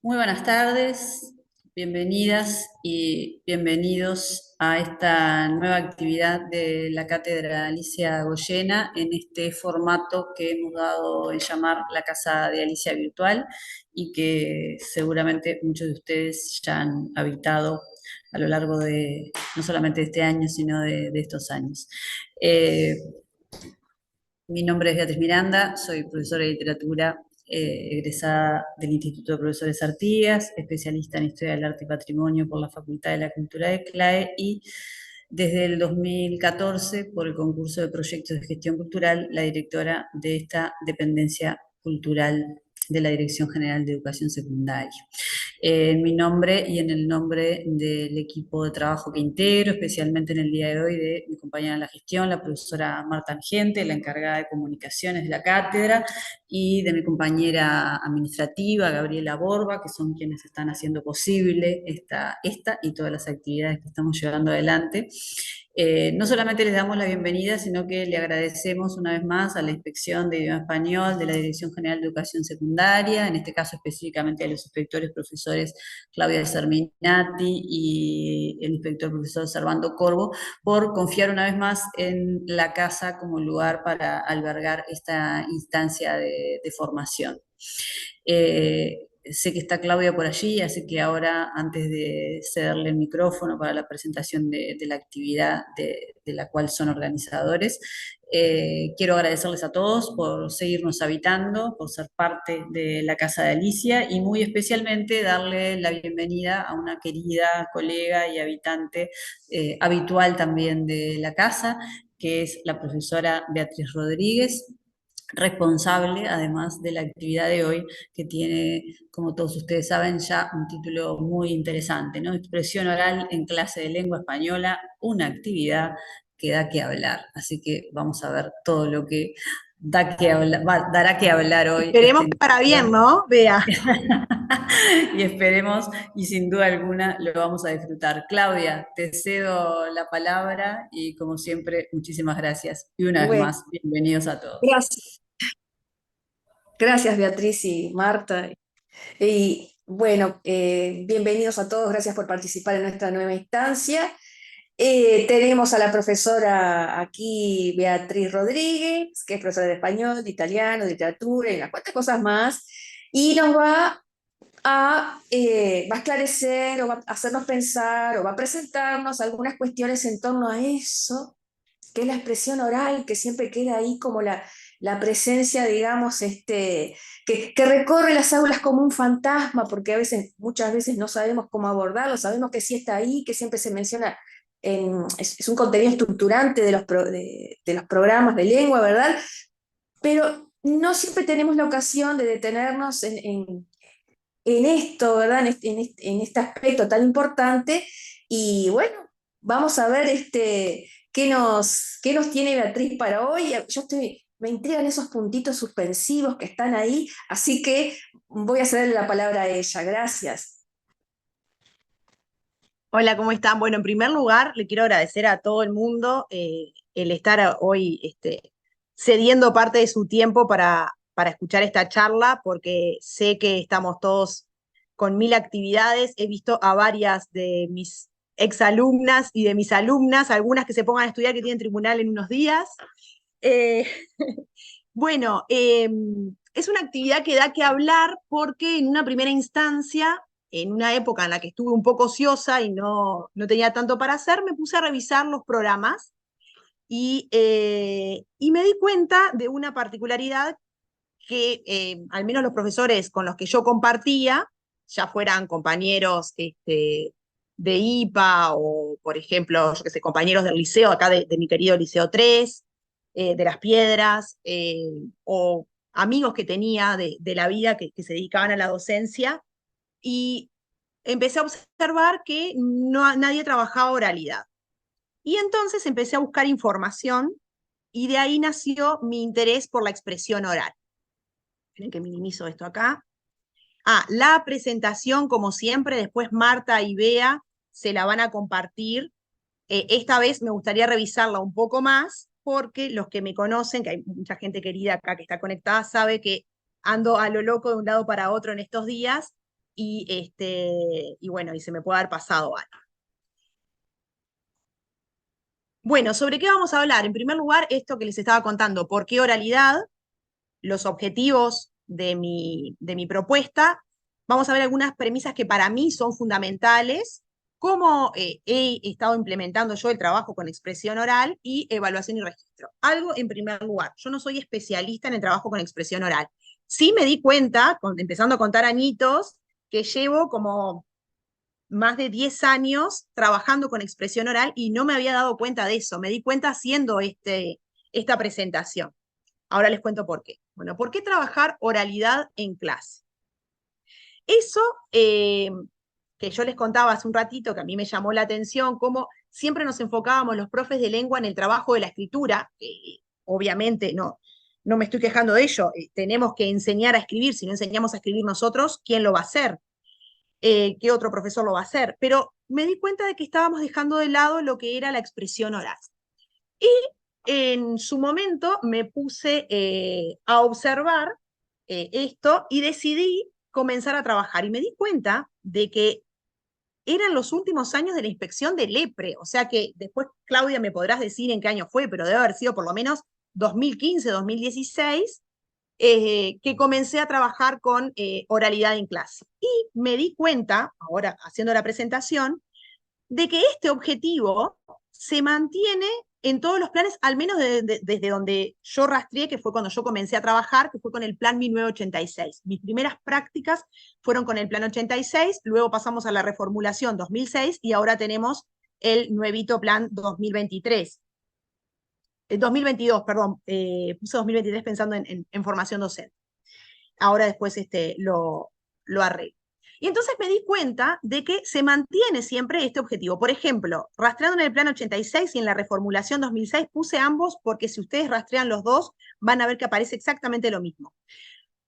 Muy buenas tardes, bienvenidas y bienvenidos a esta nueva actividad de la Cátedra Alicia Goyena en este formato que hemos dado en llamar la Casa de Alicia Virtual y que seguramente muchos de ustedes ya han habitado a lo largo de no solamente de este año, sino de estos años. Eh, Mi nombre es Beatriz Miranda, soy profesora de literatura egresada del Instituto de Profesores Artigas, especialista en Historia del Arte y Patrimonio por la Facultad de la Cultura de CLAE y desde el 2014, por el concurso de proyectos de gestión cultural, la directora de esta dependencia cultural de la Dirección General de Educación Secundaria. En mi nombre y en el nombre del equipo de trabajo que integro, especialmente en el día de hoy, de mi compañera en la gestión, la profesora Marta Argente, la encargada de comunicaciones de la cátedra, y de mi compañera administrativa, Gabriela Borba, que son quienes están haciendo posible esta y todas las actividades que estamos llevando adelante. No solamente les damos la bienvenida, sino que le agradecemos una vez más a la Inspección de Idioma Español de la Dirección General de Educación Secundaria, en este caso específicamente a los inspectores profesores Claudia Serminati y el inspector profesor Servando Corvo, por confiar una vez más en la casa como lugar para albergar esta instancia de formación. Sé que está Claudia por allí, así que ahora, antes de cederle el micrófono para la presentación de la actividad de la cual son organizadores, quiero agradecerles a todos por seguirnos habitando, por ser parte de la Casa de Alicia y muy especialmente darle la bienvenida a una querida colega y habitante habitual también de la casa, que es la profesora Beatriz Rodríguez, responsable, además de la actividad de hoy, que tiene, como todos ustedes saben, ya un título muy interesante, ¿no? Expresión oral en clase de lengua española, una actividad que da que hablar. Así que vamos a ver todo lo que dará que hablar hoy este Esperemos que para bien, encuentro. ¿no? Vea. Y esperemos, y sin duda alguna, lo vamos a disfrutar. Claudia, te cedo la palabra y como siempre, muchísimas gracias. Y una vez Bueno, más, bienvenidos a todos. gracias. Gracias, Beatriz y Marta. Y bueno, bienvenidos a todos, gracias por participar en nuestra nueva instancia. Tenemos a la profesora aquí, Beatriz Rodríguez, que es profesora de español, de italiano, de literatura y unas cuantas cosas más, y nos va a esclarecer o va a hacernos pensar o va a presentarnos algunas cuestiones en torno a eso que es la expresión oral, que siempre queda ahí como la presencia, digamos, que recorre las aulas como un fantasma, porque a veces, muchas veces no sabemos cómo abordarlo, sabemos que sí está ahí, que siempre se menciona, es un contenido estructurante de los programas de lengua, ¿verdad? Pero no siempre tenemos la ocasión de detenernos en esto, ¿verdad? En este aspecto tan importante. Y bueno, vamos a ver qué nos tiene Beatriz para hoy. Me intrigan esos puntitos suspensivos que están ahí, así que voy a cederle la palabra a ella. Gracias. Hola, ¿cómo están? Bueno, en primer lugar, le quiero agradecer a todo el mundo el estar hoy cediendo parte de su tiempo para escuchar esta charla, porque sé que estamos todos con mil actividades. He visto a varias de mis exalumnas y de mis alumnas, algunas que se pongan a estudiar que tienen tribunal en unos días. Eh, bueno, es una actividad que da que hablar porque en una primera instancia, en una época en la que estuve un poco ociosa y no tenía tanto para hacer, me puse a revisar los programas y me di cuenta de una particularidad que al menos los profesores con los que yo compartía, ya fueran compañeros de IPA o, por ejemplo, yo que sé, compañeros del liceo, acá de mi querido Liceo 3 de Las Piedras, o amigos que tenía de la vida que se dedicaban a la docencia, y empecé a observar que nadie trabajaba oralidad. Y entonces empecé a buscar información y de ahí nació mi interés por la expresión oral. Esperen que minimizo esto acá. La presentación, como siempre, después Marta y Bea se la van a compartir. Esta vez me gustaría revisarla un poco más, porque los que me conocen, que hay mucha gente querida acá que está conectada, sabe que ando a lo loco de un lado para otro en estos días, y bueno, y se me puede haber pasado algo. Bueno, ¿sobre qué vamos a hablar? En primer lugar, esto que les estaba contando, ¿por qué oralidad? Los objetivos de mi propuesta. Vamos a ver algunas premisas que para mí son fundamentales, cómo he estado implementando yo el trabajo con expresión oral y evaluación y registro. Algo en primer lugar, yo no soy especialista en el trabajo con expresión oral. Sí me di cuenta, empezando a contar añitos, que llevo como más de 10 años trabajando con expresión oral y no me había dado cuenta de eso. Me di cuenta haciendo esta presentación. Ahora les cuento por qué. Bueno, ¿por qué trabajar oralidad en clase? Eso que yo les contaba hace un ratito, que a mí me llamó la atención, cómo siempre nos enfocábamos los profes de lengua en el trabajo de la escritura. Obviamente no me estoy quejando de ello. Tenemos que enseñar a escribir. Si no enseñamos a escribir nosotros, ¿quién lo va a hacer? ¿Qué otro profesor lo va a hacer? Pero me di cuenta de que estábamos dejando de lado lo que era la expresión oral. Y en su momento me puse a observar esto y decidí comenzar a trabajar. Y me di cuenta de que eran los últimos años de la inspección del EPRE. O sea que después, Claudia, me podrás decir en qué año fue, pero debe haber sido por lo menos 2015, 2016, que comencé a trabajar con oralidad en clase. Y me di cuenta, ahora haciendo la presentación, de que este objetivo se mantiene en todos los planes, al menos desde donde yo rastreé, que fue cuando yo comencé a trabajar, que fue con el plan 1986. Mis primeras prácticas fueron con el plan 86, luego pasamos a la reformulación 2006 y ahora tenemos el nuevito plan 2023. 2022, perdón, puse 2023 pensando en formación docente. Ahora después lo arreglo. Y entonces me di cuenta de que se mantiene siempre este objetivo. Por ejemplo, rastreando en el plan 86 y en la reformulación 2006 puse ambos porque si ustedes rastrean los dos van a ver que aparece exactamente lo mismo.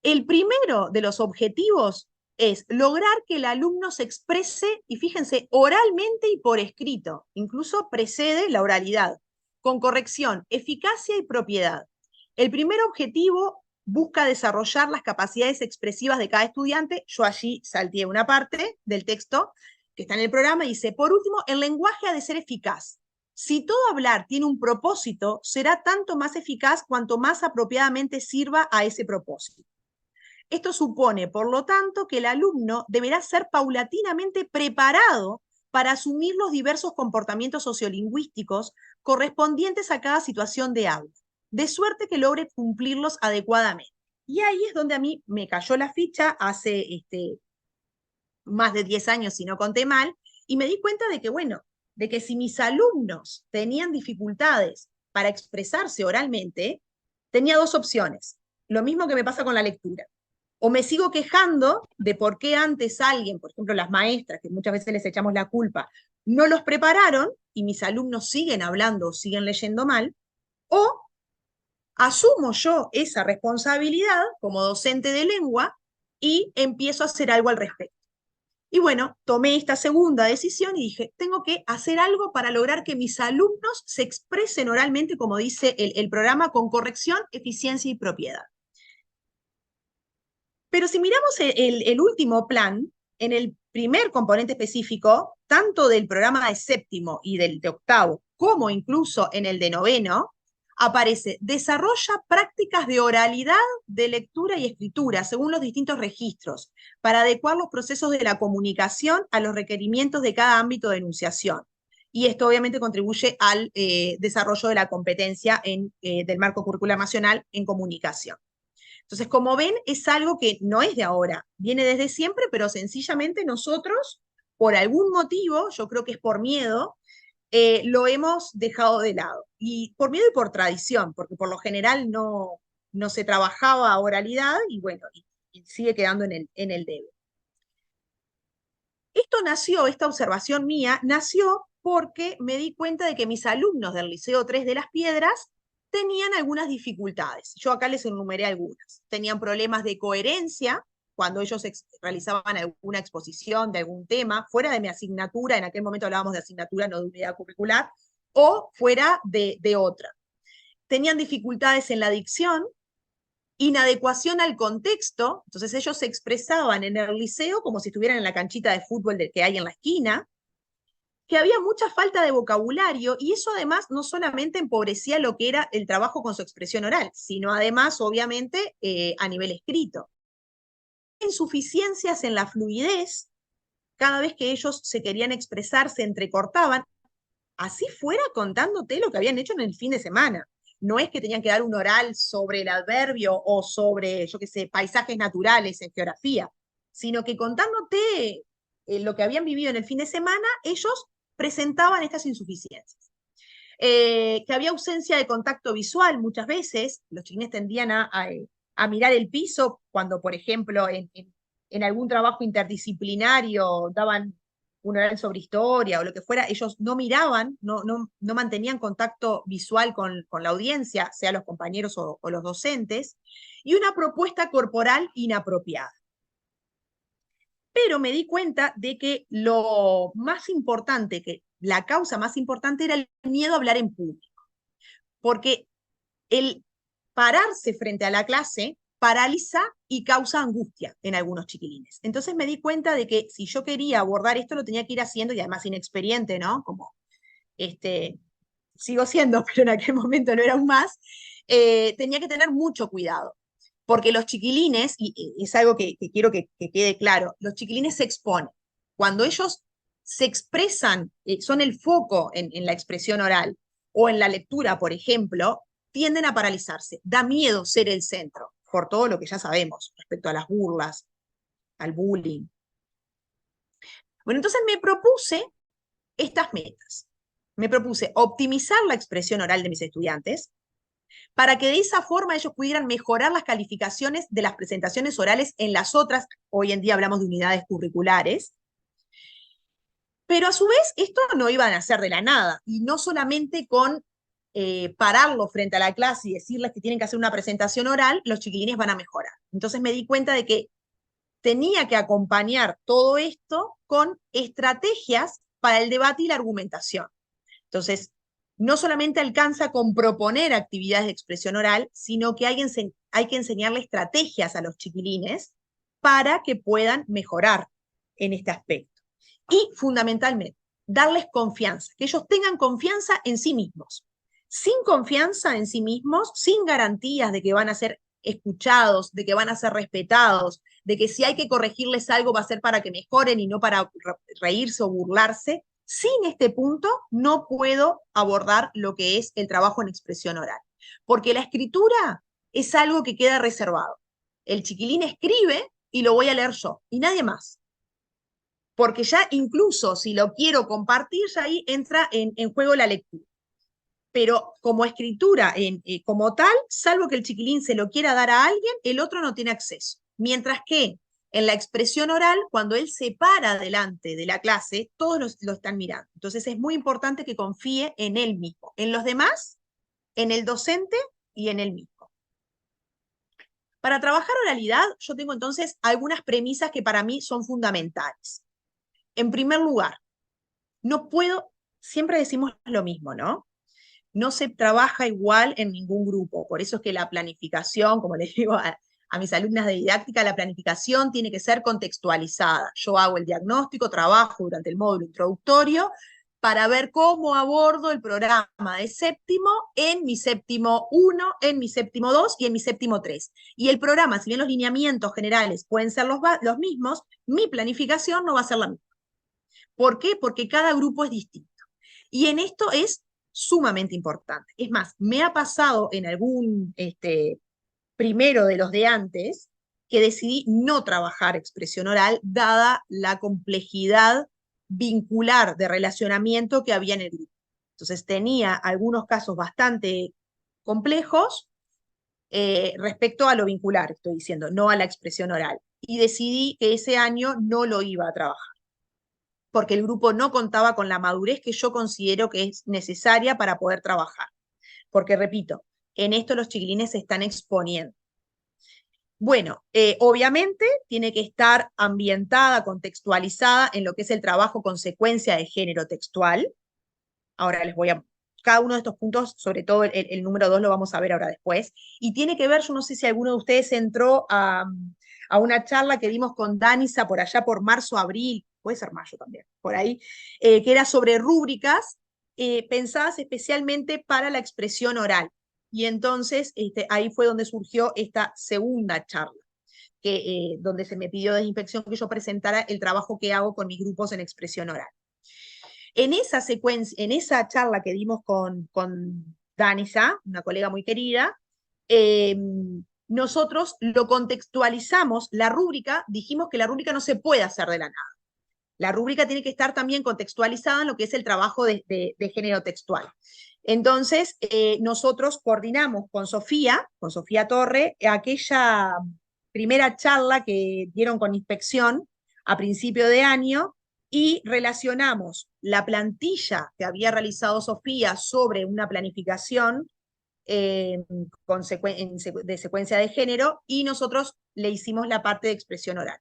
El primero de los objetivos es lograr que el alumno se exprese, y fíjense, oralmente y por escrito. Incluso precede la oralidad, con corrección, eficacia y propiedad. El primer objetivo busca desarrollar las capacidades expresivas de cada estudiante. Yo allí salteé una parte del texto que está en el programa y dice, por último, el lenguaje ha de ser eficaz. Si todo hablar tiene un propósito, será tanto más eficaz cuanto más apropiadamente sirva a ese propósito. Esto supone, por lo tanto, que el alumno deberá ser paulatinamente preparado para asumir los diversos comportamientos sociolingüísticos correspondientes a cada situación de aula, de suerte que logre cumplirlos adecuadamente. Y ahí es donde a mí me cayó la ficha hace más de 10 años, si no conté mal, y me di cuenta de que, bueno, de que si mis alumnos tenían dificultades para expresarse oralmente, tenía dos opciones. Lo mismo que me pasa con la lectura. O me sigo quejando de por qué antes alguien, por ejemplo las maestras, que muchas veces les echamos la culpa, no los prepararon y mis alumnos siguen hablando o siguen leyendo mal, o asumo yo esa responsabilidad como docente de lengua y empiezo a hacer algo al respecto. Y bueno, tomé esta segunda decisión y dije, tengo que hacer algo para lograr que mis alumnos se expresen oralmente, como dice el programa, con corrección, eficiencia y propiedad. Pero si miramos el último plan, en el primer componente específico, tanto del programa de séptimo y del de octavo, como incluso en el de noveno, aparece, desarrolla prácticas de oralidad, de lectura y escritura, según los distintos registros, para adecuar los procesos de la comunicación a los requerimientos de cada ámbito de enunciación. Y esto obviamente contribuye al desarrollo de la competencia del marco curricular nacional en comunicación. Entonces, como ven, es algo que no es de ahora, viene desde siempre, pero sencillamente nosotros, por algún motivo, yo creo que es por miedo, lo hemos dejado de lado. Y por miedo y por tradición, porque por lo general no se trabajaba oralidad y bueno, y sigue quedando en el debe. Esto nació, esta observación mía, nació porque me di cuenta de que mis alumnos del Liceo 3 de Las Piedras tenían algunas dificultades. Yo acá les enumeré algunas. Tenían problemas de coherencia cuando ellos realizaban alguna exposición de algún tema, fuera de mi asignatura, en aquel momento hablábamos de asignatura, no de unidad curricular, o fuera de otra. Tenían dificultades en la dicción, inadecuación al contexto, entonces ellos se expresaban en el liceo como si estuvieran en la canchita de fútbol que hay en la esquina, que había mucha falta de vocabulario y eso además no solamente empobrecía lo que era el trabajo con su expresión oral, sino además, obviamente, a nivel escrito. Insuficiencias en la fluidez, cada vez que ellos se querían expresar, se entrecortaban, así fuera contándote lo que habían hecho en el fin de semana. No es que tenían que dar un oral sobre el adverbio o sobre, yo qué sé, paisajes naturales en geografía, sino que contándote lo que habían vivido en el fin de semana, ellos presentaban estas insuficiencias. Que había ausencia de contacto visual muchas veces, los chiquines tendían a mirar el piso cuando, por ejemplo, en algún trabajo interdisciplinario daban un oral sobre historia o lo que fuera, ellos no miraban, no mantenían contacto visual con la audiencia, sea los compañeros o los docentes, y una propuesta corporal inapropiada. Pero me di cuenta de que lo más importante, que la causa más importante era el miedo a hablar en público, porque el pararse frente a la clase paraliza y causa angustia en algunos chiquilines. Entonces me di cuenta de que si yo quería abordar esto, lo tenía que ir haciendo, y además inexperiente, ¿no? Como sigo siendo, pero en aquel momento no era aún más, tenía que tener mucho cuidado. Porque los chiquilines, y es algo que quiero que quede claro, los chiquilines se exponen. Cuando ellos se expresan, son el foco en la expresión oral o en la lectura, por ejemplo, tienden a paralizarse. Da miedo ser el centro, por todo lo que ya sabemos respecto a las burlas, al bullying. Bueno, entonces me propuse estas metas. Me propuse optimizar la expresión oral de mis estudiantes para que de esa forma ellos pudieran mejorar las calificaciones de las presentaciones orales en las otras, hoy en día hablamos de unidades curriculares, pero a su vez esto no iban a hacer de la nada, y no solamente con pararlo frente a la clase y decirles que tienen que hacer una presentación oral, los chiquilines van a mejorar. Entonces me di cuenta de que tenía que acompañar todo esto con estrategias para el debate y la argumentación. Entonces, no solamente alcanza con proponer actividades de expresión oral, sino que hay que enseñarle estrategias a los chiquilines para que puedan mejorar en este aspecto. Y fundamentalmente, darles confianza, que ellos tengan confianza en sí mismos. Sin confianza en sí mismos, sin garantías de que van a ser escuchados, de que van a ser respetados, de que si hay que corregirles algo va a ser para que mejoren y no para reírse o burlarse, sin este punto no puedo abordar lo que es el trabajo en expresión oral, porque la escritura es algo que queda reservado. El chiquilín escribe y lo voy a leer yo, y nadie más. Porque ya incluso si lo quiero compartir, ya ahí entra en juego la lectura. Pero como escritura, como tal, salvo que el chiquilín se lo quiera dar a alguien, el otro no tiene acceso. Mientras que en la expresión oral, cuando él se para delante de la clase, todos lo están mirando. Entonces es muy importante que confíe en él mismo, en los demás, en el docente y en él mismo. Para trabajar oralidad, yo tengo entonces algunas premisas que para mí son fundamentales. En primer lugar, no puedo, siempre decimos lo mismo, ¿no? No se trabaja igual en ningún grupo. Por eso es que la planificación, como les digo a mis alumnas de didáctica, la planificación tiene que ser contextualizada. Yo hago el diagnóstico, trabajo durante el módulo introductorio para ver cómo abordo el programa de séptimo en mi séptimo 1, en mi séptimo 2 y en mi séptimo 3. Y el programa, si bien los lineamientos generales pueden ser los mismos, mi planificación no va a ser la misma. ¿Por qué? Porque cada grupo es distinto. Y en esto es sumamente importante. Es más, me ha pasado en algún primero de los de antes que decidí no trabajar expresión oral dada la complejidad vincular de relacionamiento que había en el grupo. Entonces tenía algunos casos bastante complejos respecto a lo vincular, estoy diciendo, no a la expresión oral. Y decidí que ese año no lo iba a trabajar, porque el grupo no contaba con la madurez que yo considero que es necesaria para poder trabajar. Porque, repito, en esto los chiquilines se están exponiendo. Bueno, obviamente tiene que estar ambientada, contextualizada en lo que es el trabajo consecuencia de género textual. Ahora les voy a cada uno de estos puntos, sobre todo el número 2 lo vamos a ver ahora después, y tiene que ver, yo no sé si alguno de ustedes entró a una charla que dimos con Danisa por allá por marzo, abril, puede ser mayo también, por ahí, que era sobre rúbricas pensadas especialmente para la expresión oral. Y entonces ahí fue donde surgió esta segunda charla, donde se me pidió de inspección que yo presentara el trabajo que hago con mis grupos en expresión oral. En esa secuencia, en esa charla que dimos con Danisa, una colega muy querida, nosotros lo contextualizamos, la rúbrica, dijimos que la rúbrica no se puede hacer de la nada. La rúbrica tiene que estar también contextualizada en lo que es el trabajo de género textual. Entonces, nosotros coordinamos con Sofía Torre, aquella primera charla que dieron con inspección a principio de año, y relacionamos la plantilla que había realizado Sofía sobre una planificación de secuencia de género, y nosotros le hicimos la parte de expresión oral.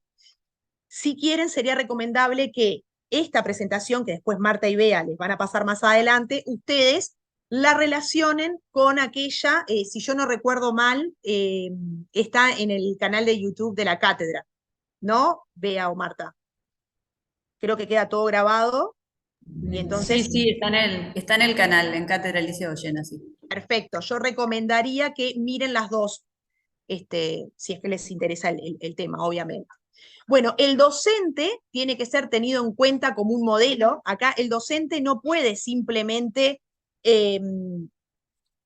Si quieren, sería recomendable que esta presentación, que después Marta y Bea les van a pasar más adelante, ustedes la relacionen con aquella, si yo no recuerdo mal, está en el canal de YouTube de la cátedra, ¿no? Bea o Marta. Creo que queda todo grabado. Y entonces, Sí, está en el canal, en Cátedra Alicia Goyena, sí. perfecto. Yo recomendaría que miren las dos, si es que les interesa el tema, obviamente. Bueno, el docente tiene que ser tenido en cuenta como un modelo. Acá el docente no puede simplemente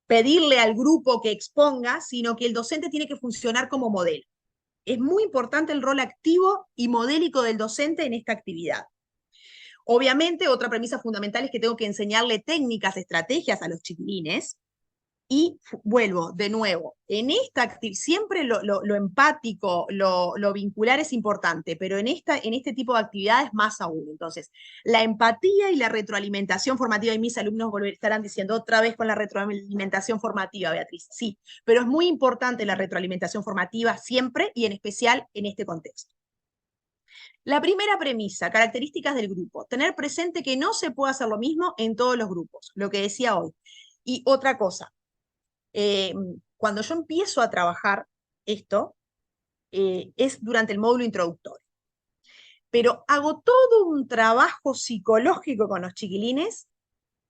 pedirle al grupo que exponga, sino que el docente tiene que funcionar como modelo. Es muy importante el rol activo y modélico del docente en esta actividad. Obviamente, otra premisa fundamental es que tengo que enseñarle técnicas, estrategias a los chiquilines. Y vuelvo de nuevo, en esta actividad, siempre lo empático, lo vincular es importante, pero en este tipo de actividades más aún. Entonces, la empatía y la retroalimentación formativa, y mis alumnos estarán diciendo otra vez con la retroalimentación formativa, Beatriz. Sí, pero es muy importante la retroalimentación formativa siempre y en especial en este contexto. La primera premisa, características del grupo. Tener presente que no se puede hacer lo mismo en todos los grupos, lo que decía hoy. Y otra cosa, cuando yo empiezo a trabajar esto, es durante el módulo introductorio. Pero hago todo un trabajo psicológico con los chiquilines,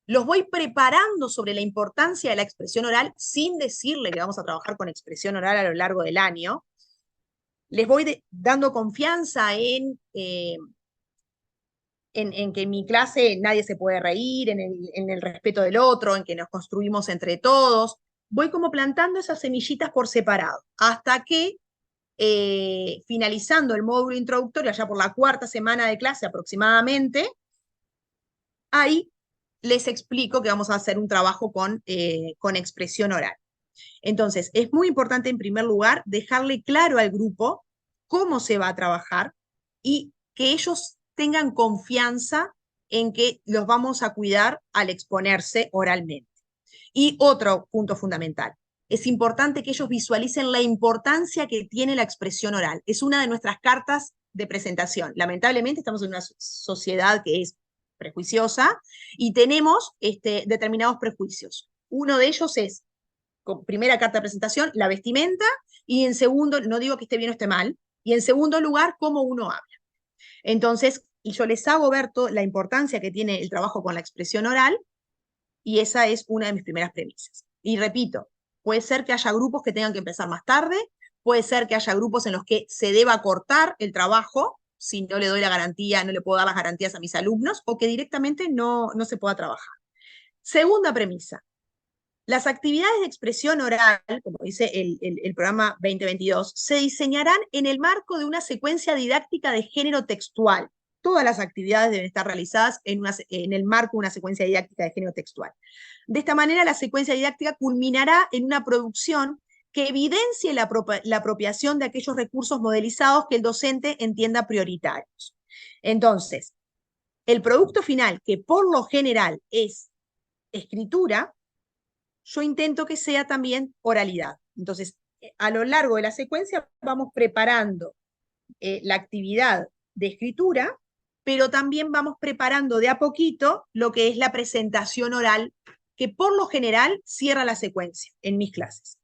los voy preparando sobre la importancia de la expresión oral, sin decirle que vamos a trabajar con expresión oral a lo largo del año. Les voy dando confianza en que en mi clase nadie se puede reír, en el respeto del otro, en que nos construimos entre todos. Voy como plantando esas semillitas por separado, hasta que finalizando el módulo introductorio, allá por la cuarta semana de clase aproximadamente, ahí les explico que vamos a hacer un trabajo con expresión oral. Entonces, es muy importante en primer lugar dejarle claro al grupo cómo se va a trabajar y que ellos tengan confianza en que los vamos a cuidar al exponerse oralmente. Y otro punto fundamental, es importante que ellos visualicen la importancia que tiene la expresión oral. Es una de nuestras cartas de presentación. Lamentablemente estamos en una sociedad que es prejuiciosa y tenemos determinados prejuicios. Uno de ellos es, primera carta de presentación, la vestimenta, y en segundo, no digo que esté bien o esté mal, y en segundo lugar, cómo uno habla. Entonces, y yo les hago ver la importancia que tiene el trabajo con la expresión oral, y esa es una de mis primeras premisas. Y repito, puede ser que haya grupos que tengan que empezar más tarde, puede ser que haya grupos en los que se deba cortar el trabajo, si no le doy la garantía, no le puedo dar las garantías a mis alumnos, o que directamente no se pueda trabajar. Segunda premisa, las actividades de expresión oral, como dice el programa 2022, se diseñarán en el marco de una secuencia didáctica de género textual. Todas las actividades deben estar realizadas en el marco de una secuencia didáctica de género textual. De esta manera, la secuencia didáctica culminará en una producción que evidencie la apropiación de aquellos recursos modelizados que el docente entienda prioritarios. Entonces, el producto final, que por lo general es escritura, yo intento que sea también oralidad. Entonces, a lo largo de la secuencia vamos preparando la actividad de escritura, pero también vamos preparando de a poquito lo que es la presentación oral que por lo general cierra la secuencia en mis clases.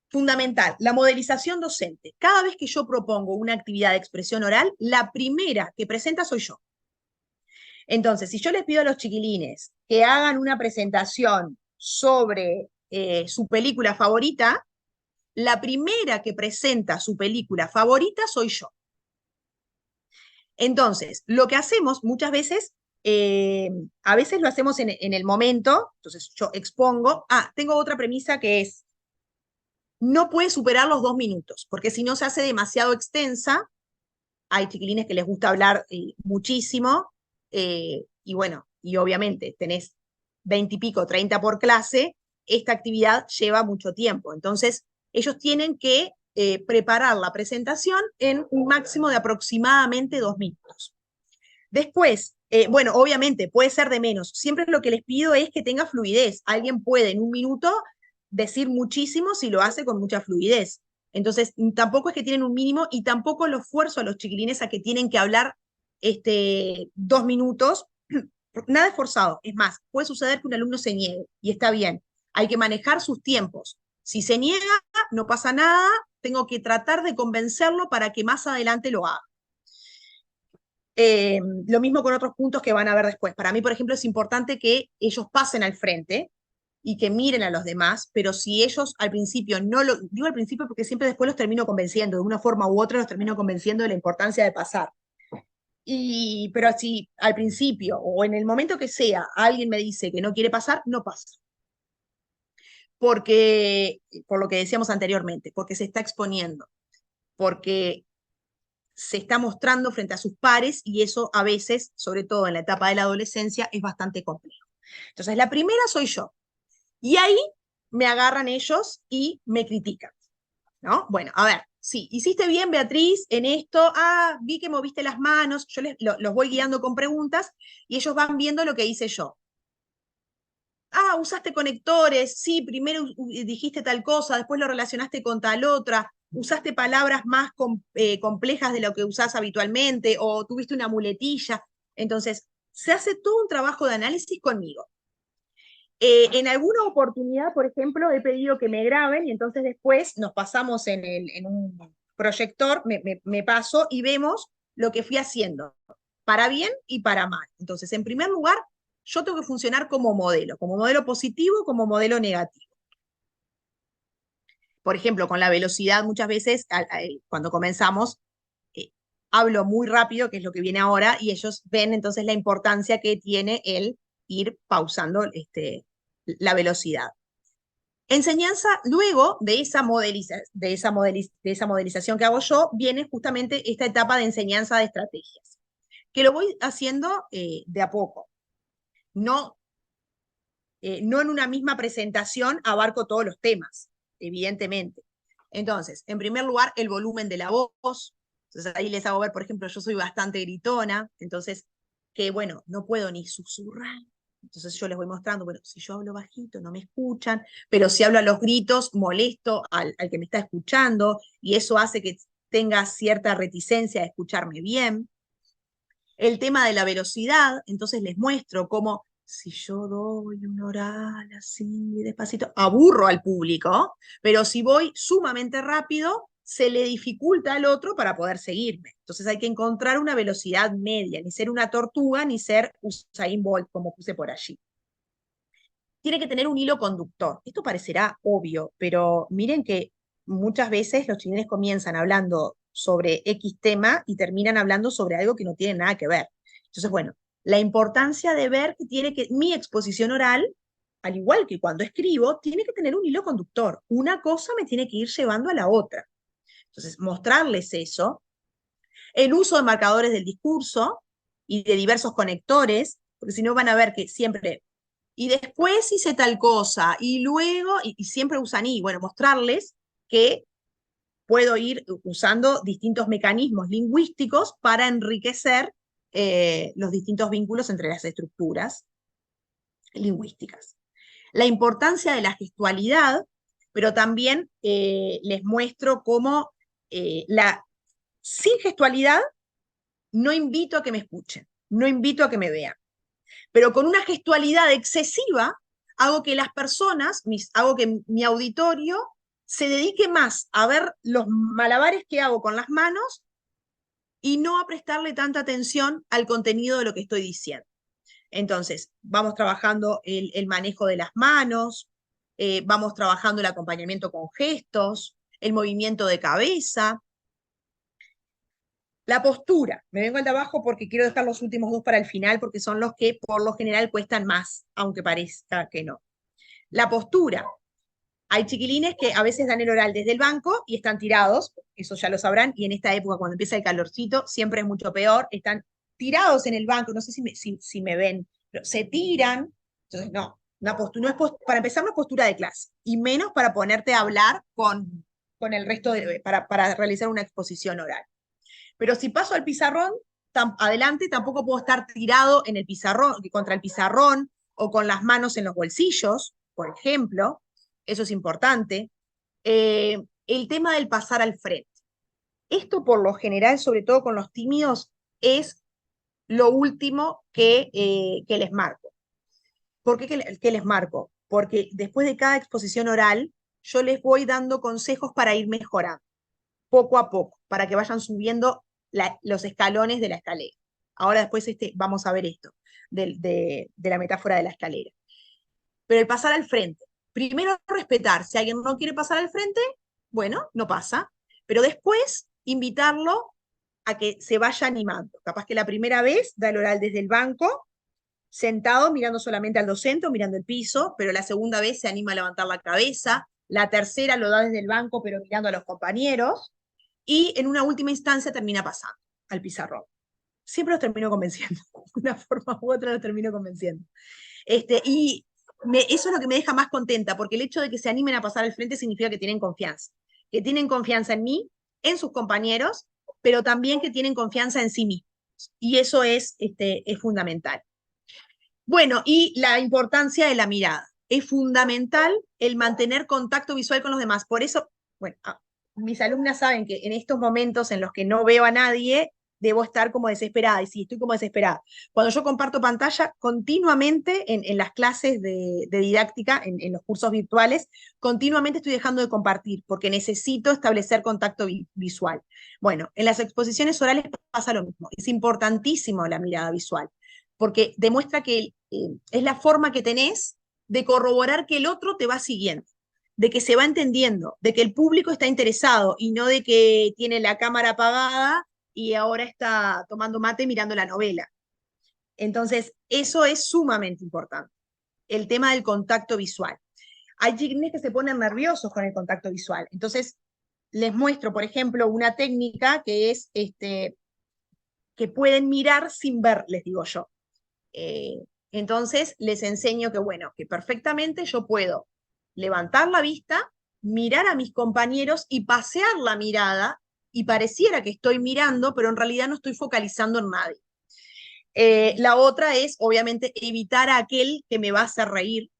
Fundamental, la modelización docente. Cada vez que yo propongo una actividad de expresión oral, la primera que presenta soy yo. Entonces, si yo les pido a los chiquilines que hagan una presentación sobre su película favorita, la primera que presenta su película favorita soy yo. Entonces, lo que hacemos muchas veces, a veces lo hacemos en el momento, entonces yo expongo, tengo otra premisa que es, no puede superar los 2 minutos, porque si no se hace demasiado extensa, hay chiquilines que les gusta hablar muchísimo, y bueno, y obviamente tenés 20 y pico, 30 por clase, esta actividad lleva mucho tiempo. Entonces, ellos tienen que preparar la presentación en un máximo de aproximadamente 2 minutos. Después, bueno, obviamente puede ser de menos. Siempre lo que les pido es que tenga fluidez. Alguien puede en 1 minuto decir muchísimo si lo hace con mucha fluidez. Entonces, tampoco es que tienen un mínimo y tampoco lo esfuerzo a los chiquilines a que tienen que hablar 2 minutos. Nada es forzado. Es más, puede suceder que un alumno se niegue y está bien. Hay que manejar sus tiempos. Si se niega, no pasa nada. Tengo que tratar de convencerlo para que más adelante lo haga. Lo mismo con otros puntos que van a ver después. Para mí, por ejemplo, es importante que ellos pasen al frente y que miren a los demás, pero si ellos al principio no lo, digo al principio porque siempre después los termino convenciendo, de una forma u otra los termino convenciendo de la importancia de pasar. Pero si al principio o en el momento que sea alguien me dice que no quiere pasar, no pasa. Porque, por lo que decíamos anteriormente, porque se está exponiendo, porque se está mostrando frente a sus pares y eso a veces, sobre todo en la etapa de la adolescencia, es bastante complejo. Entonces, la primera soy yo. Y ahí me agarran ellos y me critican, ¿no? Bueno, a ver, sí, hiciste bien, Beatriz, en esto, vi que moviste las manos, yo los voy guiando con preguntas y ellos van viendo lo que hice yo. Usaste conectores, sí, primero dijiste tal cosa, después lo relacionaste con tal otra, usaste palabras más complejas de lo que usás habitualmente, o tuviste una muletilla. Entonces, se hace todo un trabajo de análisis conmigo. En alguna oportunidad, por ejemplo, he pedido que me graben y entonces después nos pasamos en un proyector, me paso y vemos lo que fui haciendo, para bien y para mal. Entonces, en primer lugar, yo tengo que funcionar como modelo positivo, como modelo negativo. Por ejemplo, con la velocidad, muchas veces, cuando comenzamos, hablo muy rápido, que es lo que viene ahora, y ellos ven entonces la importancia que tiene el ir pausando la velocidad. Enseñanza, luego de esa modelización que hago yo, viene justamente esta etapa de enseñanza de estrategias, que lo voy haciendo de a poco. No en una misma presentación abarco todos los temas, evidentemente. Entonces, en primer lugar, el volumen de la voz. Entonces ahí les hago ver, por ejemplo, yo soy bastante gritona, entonces, que bueno, no puedo ni susurrar. Entonces yo les voy mostrando, bueno, si yo hablo bajito no me escuchan, pero si hablo a los gritos molesto al que me está escuchando y eso hace que tenga cierta reticencia a escucharme bien. El tema de la velocidad, entonces les muestro cómo si yo doy un oral así despacito, aburro al público, pero si voy sumamente rápido, se le dificulta al otro para poder seguirme. Entonces hay que encontrar una velocidad media, ni ser una tortuga, ni ser Usain Bolt, como puse por allí. Tiene que tener un hilo conductor. Esto parecerá obvio, pero miren que muchas veces los chilenos comienzan hablando sobre X tema y terminan hablando sobre algo que no tiene nada que ver. Entonces, bueno, la importancia de ver que mi exposición oral, al igual que cuando escribo, tiene que tener un hilo conductor. Una cosa me tiene que ir llevando a la otra. Entonces, mostrarles eso. El uso de marcadores del discurso y de diversos conectores, porque si no van a ver que siempre y después hice tal cosa, y luego, y siempre usan y, bueno, mostrarles que puedo ir usando distintos mecanismos lingüísticos para enriquecer los distintos vínculos entre las estructuras lingüísticas. La importancia de la gestualidad, pero también les muestro cómo sin gestualidad no invito a que me escuchen, no invito a que me vean. pero con una gestualidad excesiva hago que las personas, hago que mi auditorio se dedique más a ver los malabares que hago con las manos y no a prestarle tanta atención al contenido de lo que estoy diciendo. Entonces, vamos trabajando el manejo de las manos, vamos trabajando el acompañamiento con gestos, el movimiento de cabeza, la postura. Me vengo al de abajo porque quiero dejar los últimos dos para el final, porque son los que por lo general cuestan más, aunque parezca que no. La postura. Hay chiquilines que a veces dan el oral desde el banco y están tirados, eso ya lo sabrán, y en esta época cuando empieza el calorcito siempre es mucho peor, están tirados en el banco, no sé si me ven, pero se tiran, entonces no, una postura, no es para empezar no es postura de clase, y menos para ponerte a hablar con el resto, para realizar una exposición oral. Pero si paso al pizarrón, adelante tampoco puedo estar tirado en el pizarrón, contra el pizarrón o con las manos en los bolsillos, por ejemplo, eso es importante. El tema del pasar al frente. Esto por lo general, sobre todo con los tímidos, es lo último que les marco. ¿Por qué que les marco? Porque después de cada exposición oral, yo les voy dando consejos para ir mejorando, poco a poco, para que vayan subiendo los escalones de la escalera. Ahora después vamos a ver esto, de la metáfora de la escalera. Pero el pasar al frente. Primero respetar. Si alguien no quiere pasar al frente, bueno, no pasa. Pero después invitarlo a que se vaya animando. Capaz que la primera vez da el oral desde el banco, sentado, mirando solamente al docente o mirando el piso, pero la segunda vez se anima a levantar la cabeza, la tercera lo da desde el banco, pero mirando a los compañeros, y en una última instancia termina pasando al pizarrón. Siempre los termino convenciendo, de una forma u otra los termino convenciendo. Y eso es lo que me deja más contenta, porque el hecho de que se animen a pasar al frente significa que tienen confianza en mí, en sus compañeros, pero también que tienen confianza en sí mismos. Y eso es fundamental. Bueno, y la importancia de la mirada. Es fundamental el mantener contacto visual con los demás. Por eso, bueno, mis alumnas saben que en estos momentos en los que no veo a nadie, debo estar como desesperada, y sí, estoy como desesperada. Cuando yo comparto pantalla continuamente en las clases de didáctica, en los cursos virtuales, continuamente estoy dejando de compartir porque necesito establecer contacto visual. Bueno, en las exposiciones orales pasa lo mismo. Es importantísimo la mirada visual porque demuestra que es la forma que tenés de corroborar que el otro te va siguiendo, de que se va entendiendo, de que el público está interesado y no de que tiene la cámara apagada y ahora está tomando mate mirando la novela. Entonces, eso es sumamente importante, el tema del contacto visual. Hay chiquines que se ponen nerviosos con el contacto visual. Entonces, les muestro, por ejemplo, una técnica que es que pueden mirar sin ver, les digo yo. Entonces, les enseño que, bueno, que perfectamente yo puedo levantar la vista, mirar a mis compañeros y pasear la mirada y pareciera que estoy mirando, pero en realidad no estoy focalizando en nadie. La otra es, obviamente, evitar a aquel que me va a hacer reír.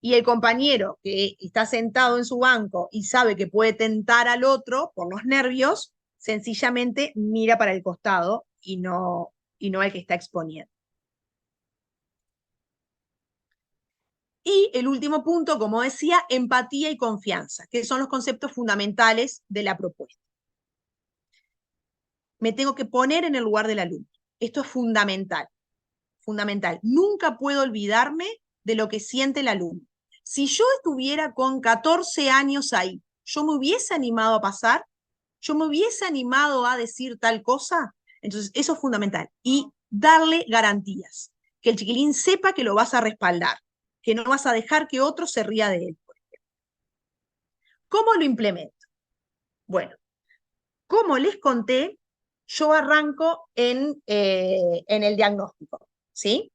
Y el compañero que está sentado en su banco y sabe que puede tentar al otro por los nervios, sencillamente mira para el costado y no el que está exponiendo. Y el último punto, como decía, empatía y confianza, que son los conceptos fundamentales de la propuesta. Me tengo que poner en el lugar del alumno. Esto es fundamental, fundamental. Nunca puedo olvidarme de lo que siente el alumno. Si yo estuviera con 14 años ahí, ¿yo me hubiese animado a pasar? ¿Yo me hubiese animado a decir tal cosa? Entonces, eso es fundamental. Y darle garantías, que el chiquilín sepa que lo vas a respaldar, que no vas a dejar que otro se ría de él. ¿Cómo lo implemento? Bueno, como les conté, yo arranco en el diagnóstico, ¿sí?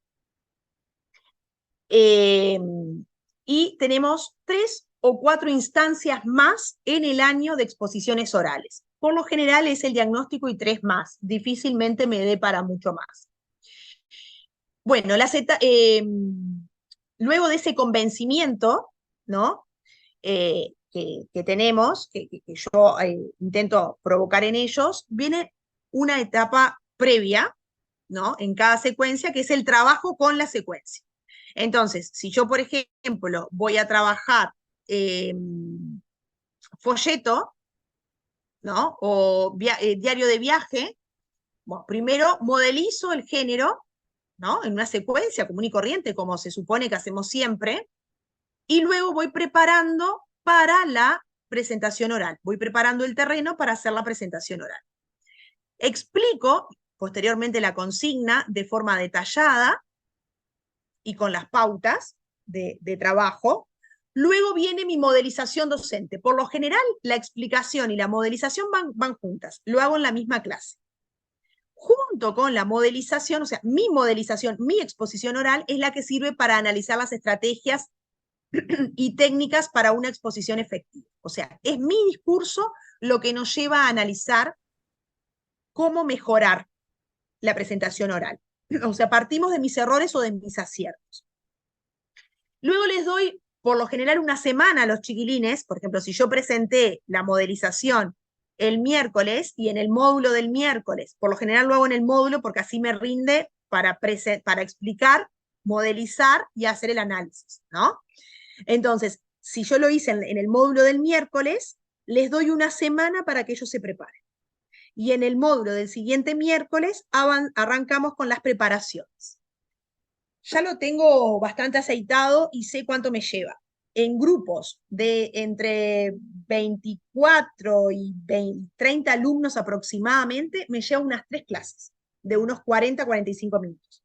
Y tenemos 3 o 4 instancias más en el año de exposiciones orales. Por lo general es el diagnóstico y 3 más. Difícilmente me dé para mucho más. Bueno, luego de ese convencimiento, ¿no? Que tenemos, que yo intento provocar en ellos, viene una etapa previa, ¿no? En cada secuencia, que es el trabajo con la secuencia. Entonces, si yo, por ejemplo, voy a trabajar folleto, ¿no? O diario de viaje, bueno, primero modelizo el género, ¿no? En una secuencia común y corriente, como se supone que hacemos siempre, y luego voy preparando para la presentación oral. Voy preparando el terreno para hacer la presentación oral. Explico posteriormente la consigna de forma detallada y con las pautas de trabajo. Luego viene mi modelización docente. Por lo general, la explicación y la modelización van juntas. Lo hago en la misma clase. Junto con la modelización, o sea, mi modelización, mi exposición oral es la que sirve para analizar las estrategias y técnicas para una exposición efectiva. O sea, es mi discurso lo que nos lleva a analizar cómo mejorar la presentación oral. O sea, partimos de mis errores o de mis aciertos. Luego les doy, por lo general, una semana a los chiquilines. Por ejemplo, si yo presenté la modelización el miércoles y en el módulo del miércoles, por lo general lo hago en el módulo porque así me rinde para explicar, modelizar y hacer el análisis, ¿no? Entonces, si yo lo hice en el módulo del miércoles, les doy una semana para que ellos se preparen. Y en el módulo del siguiente miércoles arrancamos con las preparaciones. Ya lo tengo bastante aceitado y sé cuánto me lleva. En grupos de entre 24 y 30 alumnos aproximadamente, me lleva unas 3 clases, de unos 40 a 45 minutos.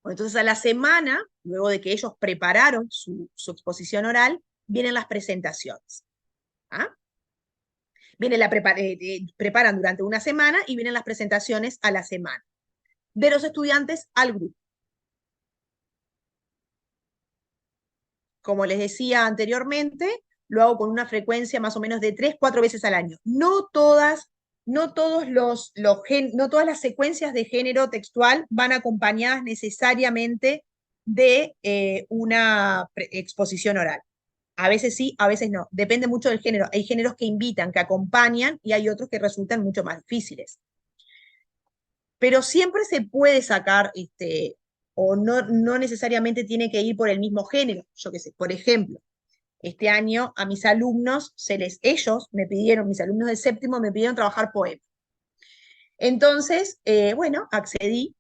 Entonces, a la semana, luego de que ellos prepararon su exposición oral, vienen las presentaciones. ¿Ah? Preparan durante una semana y vienen las presentaciones a la semana, de los estudiantes al grupo. Como les decía anteriormente, lo hago con una frecuencia más o menos de 3-4 veces al año. No todas las secuencias de género textual van acompañadas necesariamente de una exposición oral. A veces sí, a veces no. Depende mucho del género. Hay géneros que invitan, que acompañan, y hay otros que resultan mucho más difíciles. Pero siempre se puede sacar, o no necesariamente tiene que ir por el mismo género. Yo qué sé, por ejemplo, este año a mis alumnos, mis alumnos de séptimo me pidieron trabajar poema. Entonces, bueno, accedí.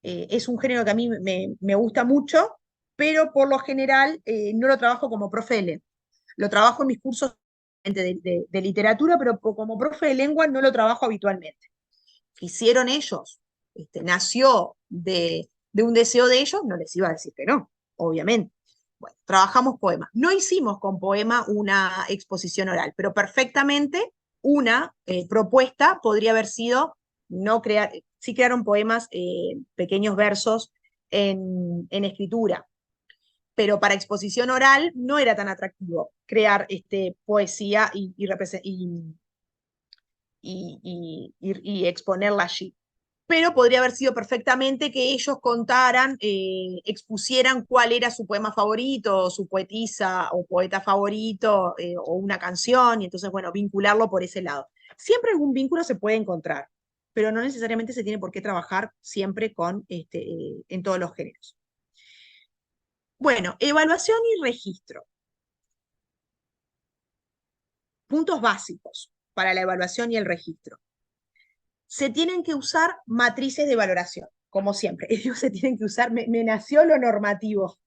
Es un género que a mí me gusta mucho, pero por lo general no lo trabajo como profe de lengua. Lo trabajo en mis cursos de literatura, pero como profe de lengua no lo trabajo habitualmente. Hicieron ellos, nació de un deseo de ellos, no les iba a decir que no, obviamente. Bueno, trabajamos poemas. No hicimos con poema una exposición oral, pero perfectamente una propuesta podría haber sido no crear, sí crearon poemas, pequeños versos en escritura, pero para exposición oral no era tan atractivo crear poesía y exponerla allí. Pero podría haber sido perfectamente que ellos contaran, expusieran cuál era su poema favorito, su poetisa o poeta favorito, o una canción, y entonces, bueno, vincularlo por ese lado. Siempre algún vínculo se puede encontrar, pero no necesariamente se tiene por qué trabajar siempre en todos los géneros. Bueno, evaluación y registro. Puntos básicos para la evaluación y el registro. Se tienen que usar matrices de valoración, como siempre. Ellos se tienen que usar, me nació lo normativo.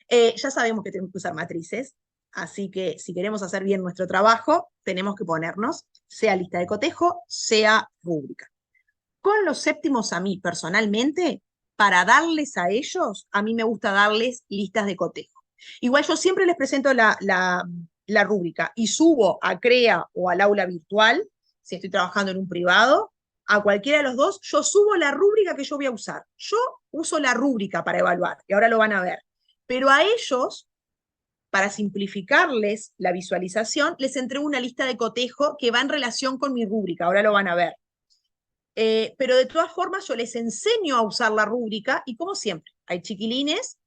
Ya sabemos que tenemos que usar matrices, así que si queremos hacer bien nuestro trabajo, tenemos que ponernos, sea lista de cotejo, sea rúbrica. Con los séptimos, a mí personalmente, para darles a ellos, a mí me gusta darles listas de cotejo. Igual yo siempre les presento la rúbrica y subo a CREA o al aula virtual, si estoy trabajando en un privado, a cualquiera de los dos, yo subo la rúbrica que yo voy a usar. Yo uso la rúbrica para evaluar, y ahora lo van a ver. Pero a ellos, para simplificarles la visualización, les entrego una lista de cotejo que va en relación con mi rúbrica, ahora lo van a ver. Pero de todas formas yo les enseño a usar la rúbrica y como siempre, hay chiquilines